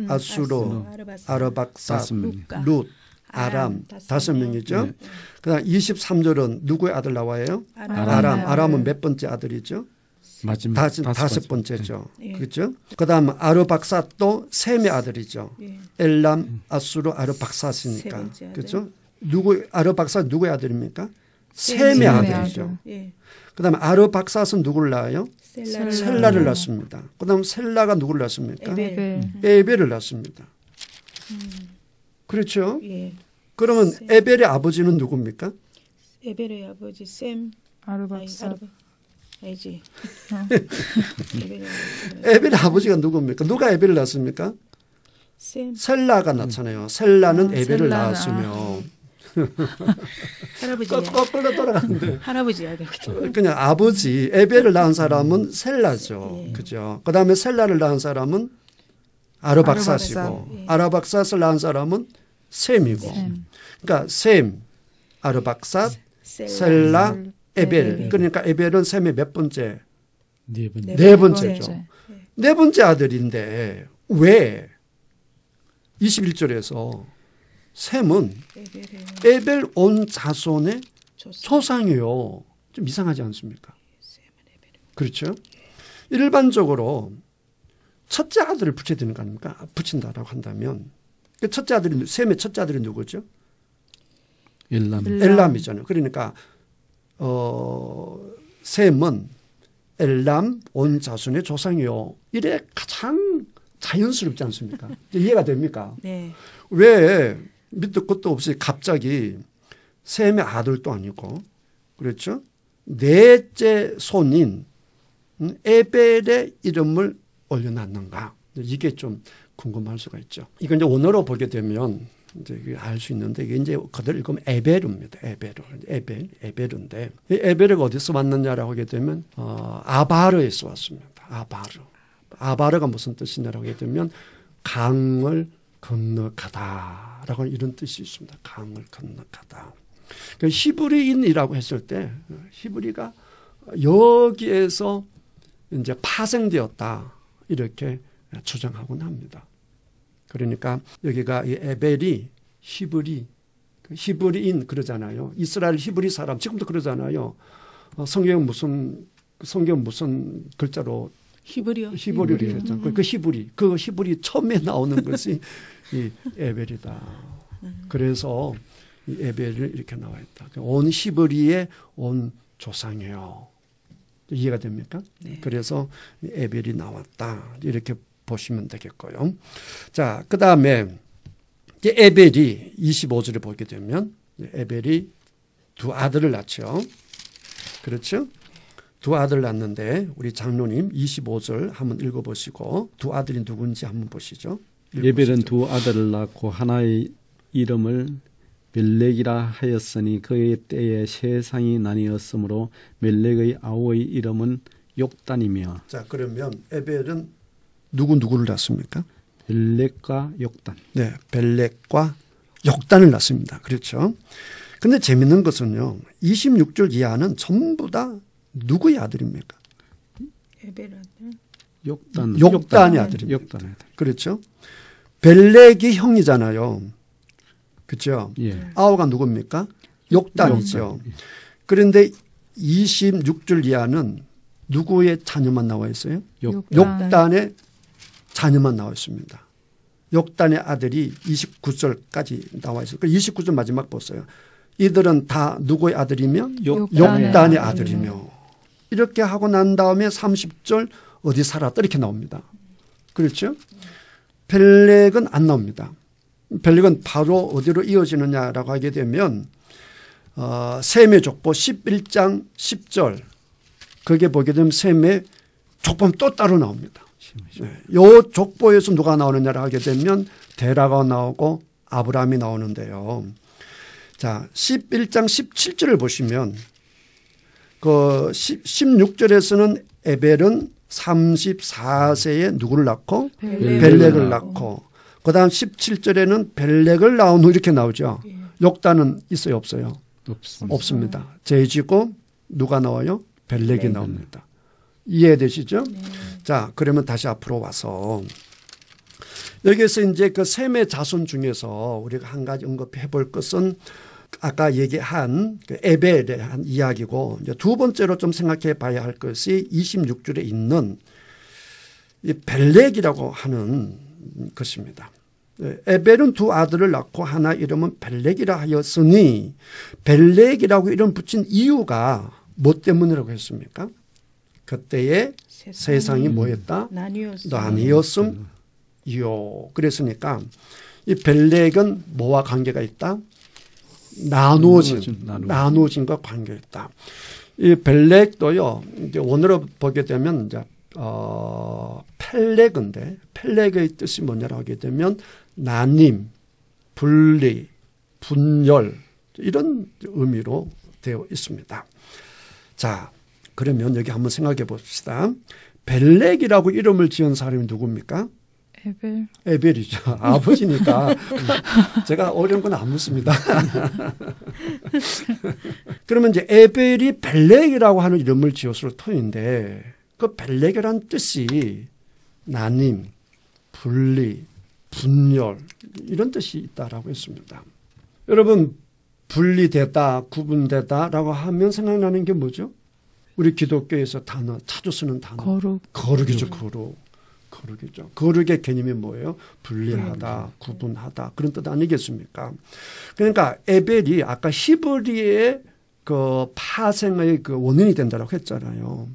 [SPEAKER 2] 아수로, 아르박사,
[SPEAKER 5] 다섯 명.
[SPEAKER 2] 룻, 아람 5명이죠.
[SPEAKER 5] 네.
[SPEAKER 2] 그다음 23절은 누구의 아들 나와요? 아람은 몇 번째 아들이죠?
[SPEAKER 5] 마지막
[SPEAKER 2] 다섯 번째죠.
[SPEAKER 4] 예.
[SPEAKER 2] 그렇죠? 그다음 아르박사 또 셈의 아들이죠.
[SPEAKER 4] 예.
[SPEAKER 2] 엘람, 아수로,
[SPEAKER 4] 세
[SPEAKER 2] 아르박사시니까.
[SPEAKER 4] 번째 아들.
[SPEAKER 2] 그렇죠? 아르박사 누구의 아들입니까?
[SPEAKER 4] 셈의
[SPEAKER 2] 셈의
[SPEAKER 3] 아들.
[SPEAKER 2] 아들이죠.
[SPEAKER 4] 예.
[SPEAKER 2] 그다음 아르박사는 누구를 낳아요? 셀라를 낳습니다. 그다음 셀라가 누구를 낳습니까?
[SPEAKER 4] 에벨.
[SPEAKER 2] 에벨을 낳습니다. 그렇죠?
[SPEAKER 4] 예.
[SPEAKER 2] 그러면 에벨의 아버지는 누굽니까?
[SPEAKER 4] 에벨의 아버지 셈.
[SPEAKER 3] 아르박사.
[SPEAKER 4] 아니지. 에벨의 아버지.
[SPEAKER 2] 에벨의 아버지가 누굽니까? 누가 에벨을 낳습니까?
[SPEAKER 4] 셈.
[SPEAKER 2] 셀라가 낳잖아요. 셀라는 에벨을
[SPEAKER 3] 셀라는,
[SPEAKER 2] 낳았으며
[SPEAKER 4] 할아버지야.
[SPEAKER 2] 거꾸로 돌아가는데
[SPEAKER 4] 할아버지야.
[SPEAKER 2] 그냥 아버지 에벨을 낳은 사람은 셀라죠.
[SPEAKER 4] 예.
[SPEAKER 2] 그죠? 그다음에 셀라를 낳은 사람은 아르박사시고
[SPEAKER 3] 아르박사.
[SPEAKER 4] 예.
[SPEAKER 2] 아르박사를 낳은 사람은 셈이고.
[SPEAKER 3] 셈.
[SPEAKER 2] 그러니까 셈, 아르박사, 셀라, 에벨. 그러니까 에벨은 셈의 몇 번째?
[SPEAKER 5] 네 번.
[SPEAKER 2] 네 번째죠. 네 번째 아들인데 왜 21절에서 셈은 에벨 온 자손의 조상이요. 좀 이상하지 않습니까? 그렇죠? 일반적으로 첫째 아들을 붙여야 되는 거 아닙니까? 붙인다라고 한다면 그 첫째 아들이 셈의 첫째 아들이 누구죠? 엘람이잖아요. 그러니까 셈은 엘람 온 자손의 조상이요. 이래 가장 자연스럽지 않습니까? 이해가 됩니까?
[SPEAKER 4] 네.
[SPEAKER 2] 왜 밑도 끝도 없이 갑자기 셈의 아들도 아니고 그렇죠? 넷째 손인 에벨의 이름을 올려놨는가? 이게 좀 궁금할 수가 있죠. 이건 이제 원어로 보게 되면 이제 알 수 있는데 이게 이제 그대로 읽으면 에베르입니다. 에베르인데 이 에베르가 어디서 왔느냐라고 하게 되면 아바르에서 왔습니다. 아바르가 무슨 뜻이냐라고 하게 되면 강을 건너가다라고 이런 뜻이 있습니다. 강을 건너가다. 그러니까 히브리인이라고 했을 때 히브리가 여기에서 이제 파생되었다 이렇게 주장하곤 합니다. 그러니까 여기가 이 에벨이 히브리인 그러잖아요. 이스라엘 히브리 사람 지금도 그러잖아요. 성경 무슨 글자로
[SPEAKER 4] 히브리요.
[SPEAKER 2] 히브리를 했잖아요. 그 히브리 처음에 나오는 것이 이 에벨이다. 그래서 이 에벨을 이렇게 나와 있다. 온 히브리의 온 조상이에요. 이해가 됩니까?
[SPEAKER 4] 네.
[SPEAKER 2] 그래서 에벨이 나왔다. 이렇게 보시면 되겠고요. 자, 그 다음에 에벨이 25절을 보게 되면 에벨이 두 아들을 낳죠. 그렇죠? 두 아들 낳는데 우리 장로님 25절 한번 읽어보시고 두 아들이 누군지 한번 보시죠.
[SPEAKER 5] 에벨은 두 아들을 낳고 하나의 이름을 멜렉이라 하였으니 그의 때에 세상이 나뉘었으므로 멜렉의 아우의 이름은 욕단이며.
[SPEAKER 2] 자, 그러면 에벨은 누구를 낳습니까?
[SPEAKER 5] 벨렉과 욕단.
[SPEAKER 2] 네, 벨렉과 욕단을 낳습니다. 그렇죠. 근데 재밌는 것은요. 26절 이하는 전부 다 누구의 아들입니까?
[SPEAKER 4] 에벨
[SPEAKER 2] 욕단의 아들입니다.
[SPEAKER 5] 욕단의 아들.
[SPEAKER 2] 그렇죠. 벨렉이 형이잖아요. 그렇죠.
[SPEAKER 5] 예.
[SPEAKER 2] 아우가 누굽니까? 욕단이죠. 그런데 26절 이하는 누구의 자녀만 나와 있어요? 욕단의 자녀만 나와 있습니다. 욕단의 아들이 29절까지 나와 있어요. 29절 마지막 보세요. 이들은 다 누구의 아들이며? 욕단의 아들이며. 이렇게 하고 난 다음에 30절 어디 살았다 이렇게 나옵니다. 그렇죠? 벨렉은 안 나옵니다. 벨렉은 바로 어디로 이어지느냐라고 하게 되면 셈의 족보 11장 10절 거기에 보게 되면 셈의 족보는 또 따로 나옵니다. 이 족보에서 누가 나오느냐라고 하게 되면 데라가 나오고 아브라함이 나오는데요. 자, 11장 17절을 보시면 그 16절에서는 에벨은 34세에 누구를 낳고?
[SPEAKER 4] 벨렉을
[SPEAKER 2] 벨렉을 낳고. 그 다음 17절에는 벨렉을 낳은 후 이렇게 나오죠. 욕단은 있어요, 없어요? 없습니다. 재지고 누가 나와요? 벨렉이 나옵니다. 이해되시죠? 자, 그러면 다시 앞으로 와서 여기에서 이제 그 셈의 자손 중에서 우리가 한 가지 언급해 볼 것은 아까 얘기한 그 에벨에 대한 이야기고, 이제 두 번째로 좀 생각해 봐야 할 것이 26절에 있는 이 벨렉이라고 하는 것입니다. 에벨은 두 아들을 낳고 하나 이름은 벨렉이라 하였으니, 벨렉이라고 이름 붙인 이유가 뭐 때문이라고 했습니까? 그때의 세상이 뭐였다? 나뉘었음이요. 그랬으니까 이 벨렉은 뭐와 관계가 있다? 나누어진과 관계가 있다. 이 벨렉도요, 이제 원어로 보게 되면 이제 펠렉인데, 펠렉의 뜻이 뭐냐라고 하게 되면 나님, 분리, 분열, 이런 의미로 되어 있습니다. 자, 그러면 여기 한번 생각해 봅시다. 벨렉이라고 이름을 지은 사람이 누굽니까?
[SPEAKER 3] 에벨.
[SPEAKER 2] 에벨이죠. 아버지니까 제가 어려운 건 안 묻습니다. 그러면 이제 에벨이 벨렉이라고 하는 이름을 지었을 터인데, 그 벨렉이라는 뜻이 나님, 분리, 분열, 이런 뜻이 있다라고 했습니다. 여러분, 분리되다, 구분되다라고 하면 생각나는 게 뭐죠? 우리 기독교에서 단어, 자주 쓰는 단어. 거룩이죠, 거룩. 거룩이죠. 거룩의 개념이 뭐예요? 분리하다, 구분하다, 그런 뜻 아니겠습니까? 그러니까 에벨이 아까 히브리의 그 파생의 그 원인이 된다고 했잖아요.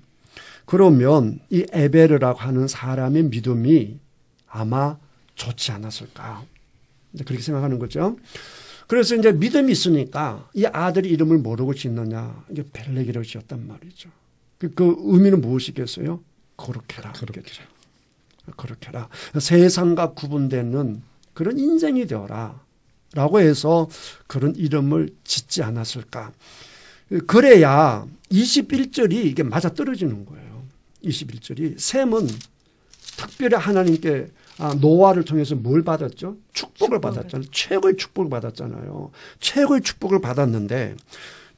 [SPEAKER 2] 그러면 이 에벨이라고 하는 사람의 믿음이 아마 좋지 않았을까? 그렇게 생각하는 거죠. 그래서 이제 믿음이 있으니까 이 아들이 이름을 뭐라고 짓느냐? 이게 벨렉이라고 지었단 말이죠. 그 의미는 무엇이겠어요? 거룩해라. 거룩해라. 세상과 구분되는 그런 인생이 되어라. 라고 해서 그런 이름을 짓지 않았을까. 그래야 21절이 이게 맞아떨어지는 거예요. 21절이. 셈은 특별히 하나님께 노아를 통해서 뭘 받았죠? 축복을 받았잖아요. 최고의 축복을 받았잖아요. 최고의 축복을 받았는데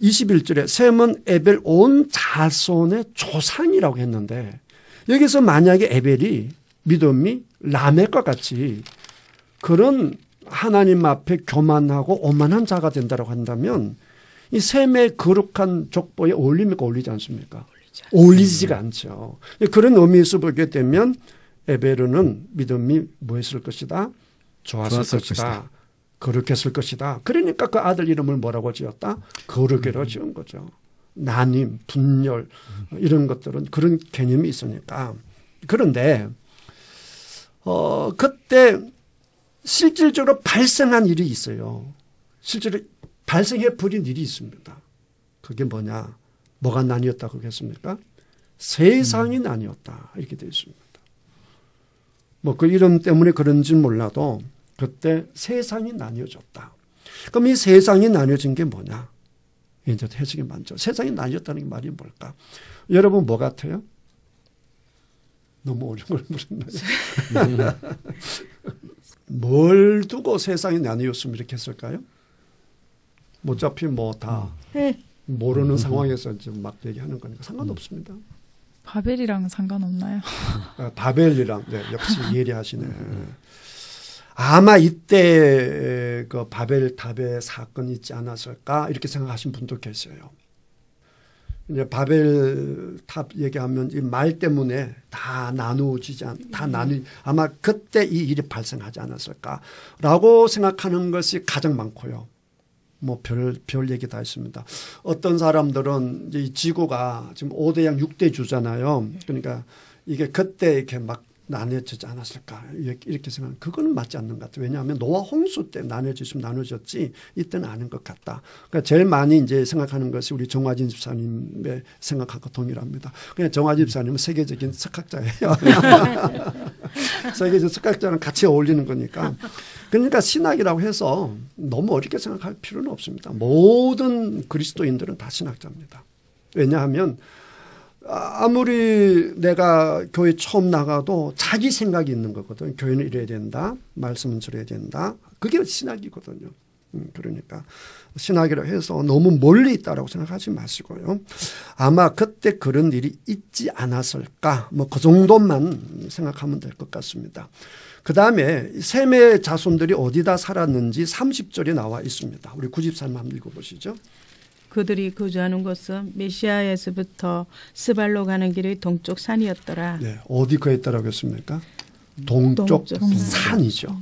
[SPEAKER 2] 21절에 셈은 에벨 온 자손의 조상이라고 했는데, 여기서 만약에 에벨이 믿음이 라멕과 같이 그런 하나님 앞에 교만하고 오만한 자가 된다고 한다면 이 셈의 거룩한 족보에 어울립니까? 어울리지 않습니까? 어울리지가 않죠. 그런 의미에서 보게 되면 에벨은 믿음이 뭐 했을 것이다? 좋았을 것이다. 거룩했을 것이다. 그러니까 그 아들 이름을 뭐라고 지었다? 거룩이라고 지은 거죠. 나님, 분열, 이런 것들은 그런 개념이 있으니까. 그런데 그때 실질적으로 발생한 일이 있어요. 실제로 발생해 버린 일이 있습니다. 그게 뭐냐? 뭐가 나뉘었다고 그랬습니까? 세상이 나뉘었다. 이렇게 되어 있습니다. 뭐 그 이름 때문에 그런지는 몰라도 그때 세상이 나뉘어졌다. 그럼 이 세상이 나뉘어진 게 뭐냐? 이제 해석이 많죠. 세상이 나뉘었다는 게 말이 뭘까? 여러분 뭐 같아요? 너무 어려운 걸 물었나요? 뭘 두고 세상이 나뉘었으면 이렇게 했을까요? 어차피 뭐 다 모르는 상황에서 지금 막 얘기하는 거니까 상관없습니다.
[SPEAKER 3] 바벨이랑 상관없나요?
[SPEAKER 2] 바벨이랑, 네, 역시 예리하시네. 아마 이때 그 바벨탑의 사건이 있지 않았을까 이렇게 생각하신 분도 계세요. 이제 바벨탑 얘기하면 이 말 때문에 다 나누어지지 아마 그때 이 일이 발생하지 않았을까라고 생각하는 것이 가장 많고요. 뭐 별 얘기 다 있습니다. 어떤 사람들은 이제 이 지구가 지금 5대양 6대주잖아요. 그러니까 이게 그때 이렇게 막 나뉘어지지 않았을까 이렇게 생각하는, 그거는 맞지 않는 것 같아요. 왜냐하면 노아 홍수 때 나눠졌으면 나눠졌지 이때는 아닌 것 같다. 그러니까 제일 많이 이제 생각하는 것이 우리 정화진 집사님의 생각하고 동일합니다. 그냥 정화진 집사님은 세계적인 석학자예요. 세계적 석학자랑 같이 어울리는 거니까. 그러니까 신학이라고 해서 너무 어렵게 생각할 필요는 없습니다. 모든 그리스도인들은 다 신학자입니다. 왜냐하면 아무리 내가 교회 처음 나가도 자기 생각이 있는 거거든. 교회는 이래야 된다. 말씀은 저래야 된다. 그게 신학이거든요. 그러니까 신학이라고 해서 너무 멀리 있다라고 생각하지 마시고요. 아마 그때 그런 일이 있지 않았을까. 뭐 그 정도만 생각하면 될 것 같습니다. 그 다음에 셈의 자손들이 어디다 살았는지 30절에 나와 있습니다. 우리 93만 한번 읽어보시죠.
[SPEAKER 4] 그들이 거주하는 곳은 메시아에서부터 스발로 가는 길의 동쪽 산이었더라.
[SPEAKER 2] 네, 어디 거했다라고 했습니까? 동쪽 산이죠.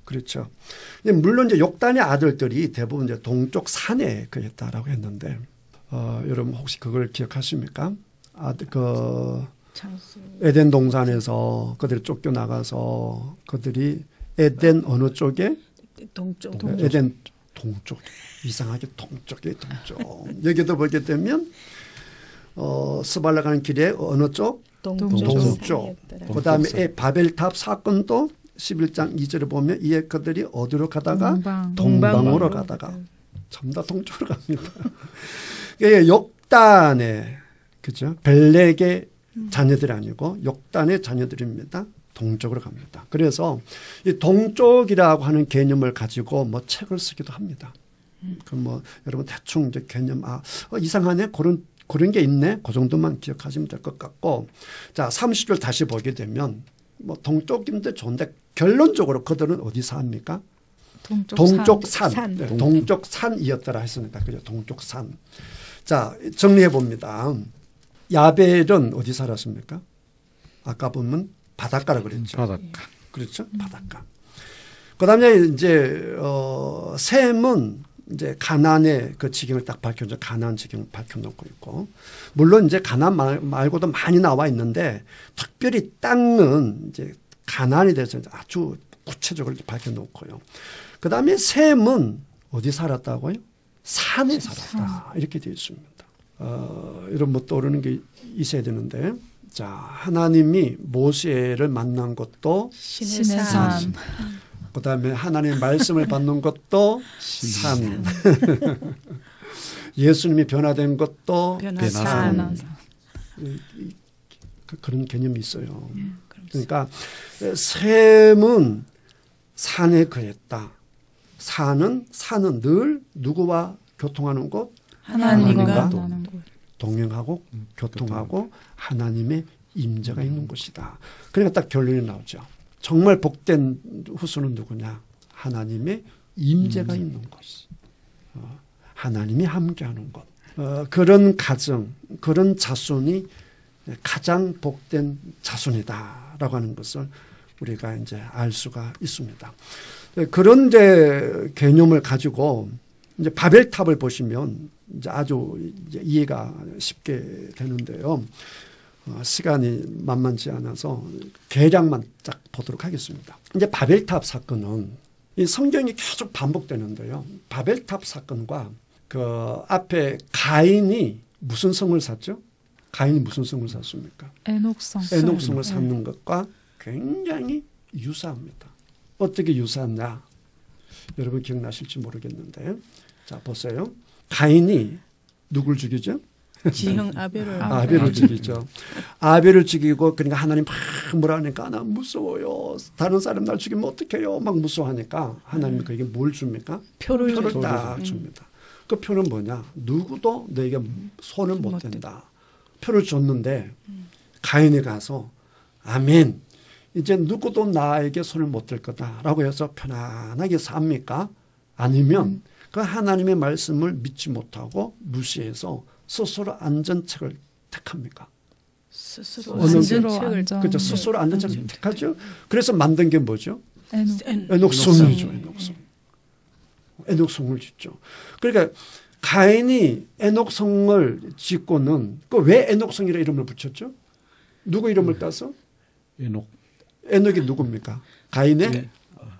[SPEAKER 2] 그렇죠. 물론 이제 욕단의 아들들이 대부분 이제 동쪽 산에 거했다라고 했는데, 여러분 혹시 그걸 기억하십니까? 에덴 동산에서 그들이 쫓겨나가서 그들이 에덴 어느 쪽에?
[SPEAKER 4] 동쪽.
[SPEAKER 2] 에덴 동쪽. 이상하게 동쪽에 동쪽. 여기도 보게 되면 스발라 가는 길에 어느 쪽? 동쪽. 그다음에 바벨탑 사건도 11장 2절에 보면 이에 그들이 어디로 가다가 동방으로 가다가 전부 다 동쪽으로 갑니다. 욕단의 그죠? 벨렉의 자녀들이 아니고 욕단의 자녀들입니다. 동쪽으로 갑니다. 그래서 이 동쪽이라고 하는 개념을 가지고 뭐 책을 쓰기도 합니다. 그 뭐 여러분 대충 이제 개념 이상하네 그런 게 있네 그 정도만 기억하시면 될 것 같고 자 30절 다시 보게 되면 뭐 동쪽인데 좋은데 결론적으로 그들은 어디 삽니까? 동쪽 산. 네, 동쪽 산이었더라 했으니까 그죠 동쪽 산. 자 정리해 봅니다. 야벨은 어디 살았습니까? 아까 보면 바닷가라 그랬죠.
[SPEAKER 5] 바닷가.
[SPEAKER 2] 그렇죠. 바닷가. 그다음에 이제 셈은 이제 가나안의 그 지경을 딱 밝혀줘 가나안 지경을 밝혀놓고 있고 물론 이제 가나안 말고도 많이 나와 있는데 특별히 땅은 이제 가나안에 대해서 아주 구체적으로 밝혀놓고요. 그다음에 셈은 어디 살았다고요? 산에 살았다 이렇게 되어 있습니다. 이런 뭐 떠오르는 게 있어야 되는데 자 하나님이 모세를 만난 것도
[SPEAKER 3] 신의 산.
[SPEAKER 2] 그다음에 하나님의 말씀을 받는 것도 산. 예수님이 변화된 것도 산. 그런 개념이 있어요. 그러니까 셈은 산에 거했다. 산은 늘 누구와 교통하는 곳?
[SPEAKER 3] 하나님과
[SPEAKER 2] 동행하고 교통하고 하나님의 임재가 있는 곳이다. 그러니까 딱 결론이 나오죠. 정말 복된 후손은 누구냐? 하나님의 임재가 있는 곳. 하나님이 함께하는 곳. 그런 가정, 그런 자손이 가장 복된 자손이다라고 하는 것을 우리가 이제 알 수가 있습니다. 그런 이제 개념을 가지고 이제 바벨탑을 보시면 이제 아주 이제 이해가 쉽게 되는데요. 시간이 만만치 않아서 대략만 딱 보도록 하겠습니다. 이제 바벨탑 사건은 이 성경이 계속 반복되는데요. 바벨탑 사건과 그 앞에 가인이 무슨 성을 샀죠? 가인이 무슨 성을 샀습니까? 에녹성을 샀는 것과 굉장히 유사합니다. 어떻게 유사하냐? 여러분 기억나실지 모르겠는데 자 보세요. 가인이 누굴 죽이죠?
[SPEAKER 4] 지형 아벨을
[SPEAKER 2] 아벨을 죽이죠. 아벨을 죽이고 그러니까 하나님 막 뭐라 하니까 나 무서워요. 다른 사람 날 죽이면 어떡해요. 막 무서워하니까 하나님이 그에게 뭘 줍니까? 표를 딱 줍니다. 그 표는 뭐냐? 누구도 너에게 손을 못 댄다. 표를 줬는데 가인이 가서 아멘. 이제 누구도 나에게 손을 못 댈 거다라고 해서 편안하게 삽니까? 아니면 그 하나님의 말씀을 믿지 못하고 무시해서 스스로 안전책을 택합니까?
[SPEAKER 4] 스스로
[SPEAKER 2] 안전책을 택하죠. 그래서 만든 게 뭐죠? 에녹성이죠. 에녹성을 짓죠. 그러니까 가인이 에녹성을 짓고는 왜 에녹성이라 이름을 붙였죠? 누구 이름을 따서? 에녹이 누굽니까? 가인의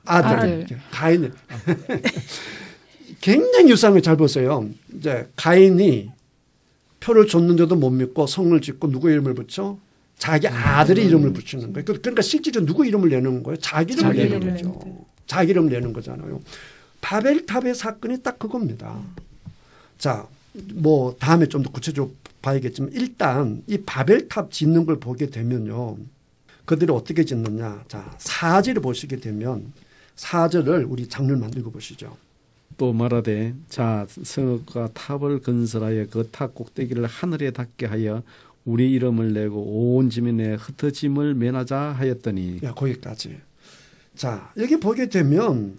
[SPEAKER 2] 아들. 가인의 굉장히 유사한 걸 잘 보세요. 이제 가인이 표를 줬는데도 못 믿고 성을 짓고 누구 이름을 붙여? 자기 아들의 이름을 붙이는 거예요. 그러니까 실제로 누구 이름을 내는 거예요? 자기 이름을 내는 거죠. 자기 이름을 내는 거잖아요. 바벨탑의 사건이 딱 그겁니다. 자, 뭐 다음에 좀 더 구체적으로 봐야겠지만 일단 이 바벨탑 짓는 걸 보게 되면요. 그들이 어떻게 짓느냐. 자, 4절을 보시게 되면 4절을 우리 장로님만 읽어보시죠.
[SPEAKER 5] 또 말하되 자 성읍과 탑을 건설하여 그 탑 꼭대기를 하늘에 닿게 하여 우리 이름을 내고 온 지면에 흩어짐을 면하자 하였더니.
[SPEAKER 2] 야, 거기까지. 자, 여기 보게 되면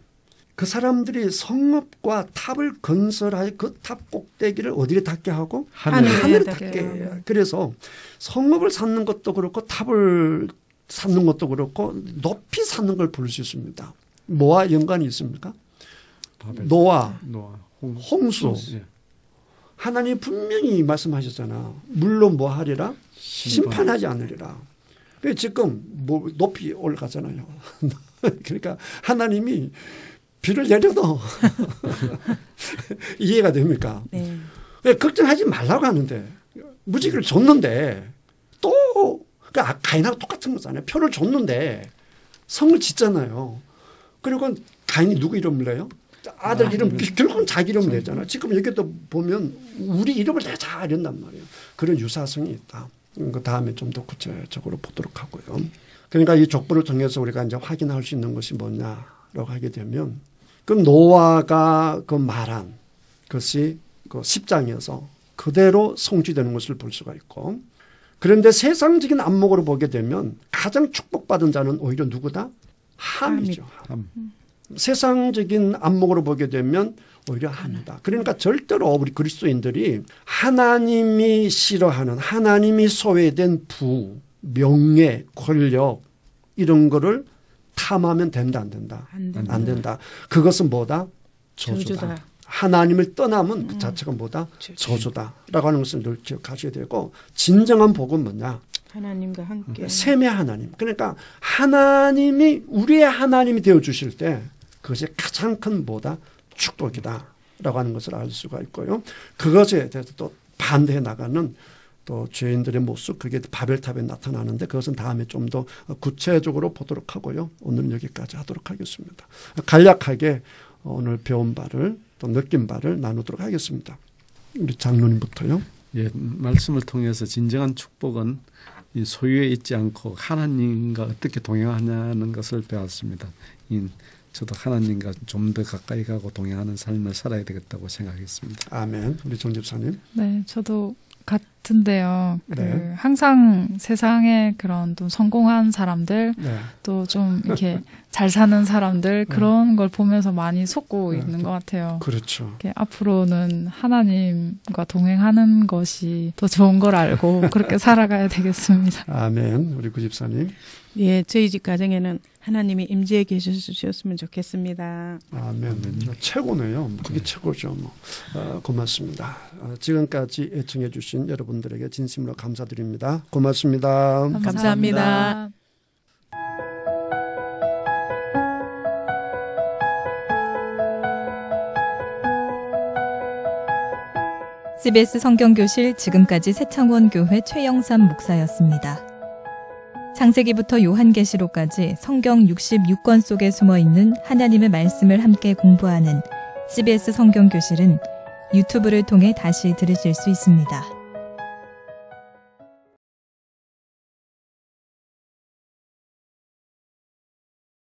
[SPEAKER 2] 그 사람들이 성읍과 탑을 건설하여 그 탑 꼭대기를 어디에 닿게 하고 하늘에 닿게 해요. 그래서 성읍을 쌓는 것도 그렇고 탑을 쌓는 것도 그렇고 높이 쌓는 걸 볼 수 있습니다. 뭐와 연관이 있습니까? 노아, 홍수.
[SPEAKER 5] 예.
[SPEAKER 2] 하나님 분명히 말씀하셨잖아. 물로 뭐 하리라? 심판하지 않으리라. 그래서 지금 뭐 높이 올라가잖아요. 그러니까 하나님이 비를 내려도 이해가 됩니까?
[SPEAKER 4] 네.
[SPEAKER 2] 걱정하지 말라고 하는데 무지개를 줬는데 또 그러니까 가인하고 똑같은 거잖아요. 표를 줬는데 성을 짓잖아요. 그리고 가인이 누구 이름을 내요? 아들 이름 결국은 자기 이름을 내잖아요. 지금 여기도 보면 우리 이름을 내자 이런단 말이에요. 그런 유사성이 있다. 그 다음에 좀 더 구체적으로 보도록 하고요. 그러니까 이 족보를 통해서 우리가 이제 확인할 수 있는 것이 뭐냐라고 하게 되면 그럼 노아가 그 말한 것이 그 10장에서 그대로 성취되는 것을 볼 수가 있고 그런데 세상적인 안목으로 보게 되면 가장 축복받은 자는 오히려 누구다? 함이죠. 함. 세상적인 안목으로 보게 되면 오히려 함이다. 그러니까 절대로 우리 그리스도인들이 하나님이 싫어하는 하나님이 소외된 부, 명예, 권력 이런 거를 탐하면 된다 안 된다? 안 된다. 그것은 뭐다? 저주다. 하나님을 떠나면 그 자체가 뭐다? 저주다라고 하는 것을 늘 기억하셔야 되고 진정한 복은 뭐냐?
[SPEAKER 4] 하나님과 함께.
[SPEAKER 2] 셈의 하나님. 그러니까 하나님이 우리의 하나님이 되어주실 때 그것이 가장 큰 뭐다? 축복이다라고 하는 것을 알 수가 있고요. 그것에 대해서 또 반대해 나가는 또 죄인들의 모습 그게 바벨탑에 나타나는데 그것은 다음에 좀 더 구체적으로 보도록 하고요. 오늘은 여기까지 하도록 하겠습니다. 간략하게 오늘 배운 바를 또 느낀 바를 나누도록 하겠습니다. 우리 장로님부터요.
[SPEAKER 5] 예, 말씀을 통해서 진정한 축복은 이 소유에 있지 않고 하나님과 어떻게 동행하냐는 것을 배웠습니다. 저도 하나님과 좀 더 가까이 가고 동행하는 삶을 살아야 되겠다고 생각했습니다.
[SPEAKER 2] 아멘. 우리 정 집사님.
[SPEAKER 3] 네, 저도 같은데요.
[SPEAKER 2] 네.
[SPEAKER 3] 항상 세상에 그런 좀 성공한 사람들,
[SPEAKER 2] 네.
[SPEAKER 3] 또 좀 이렇게 잘 사는 사람들 그런 걸 보면서 많이 속고 있는 것 같아요.
[SPEAKER 2] 그렇죠.
[SPEAKER 3] 이렇게 앞으로는 하나님과 동행하는 것이 더 좋은 걸 알고 그렇게 살아가야 되겠습니다.
[SPEAKER 2] 아멘. 우리 구 집사님.
[SPEAKER 4] 예, 저희 집 가정에는 하나님이 임재해 계셨으면 좋겠습니다.
[SPEAKER 2] 아멘. 최고네요. 그게 최고죠. 고맙습니다. 지금까지 애청해 주신 여러분들에게 진심으로 감사드립니다. 고맙습니다.
[SPEAKER 4] 감사합니다.
[SPEAKER 1] CBS 성경교실 지금까지 새창원교회 최영삼 목사였습니다. 창세기부터 요한계시록까지 성경 66권 속에 숨어있는 하나님의 말씀을 함께 공부하는 CBS 성경교실은 유튜브를 통해 다시 들으실 수 있습니다.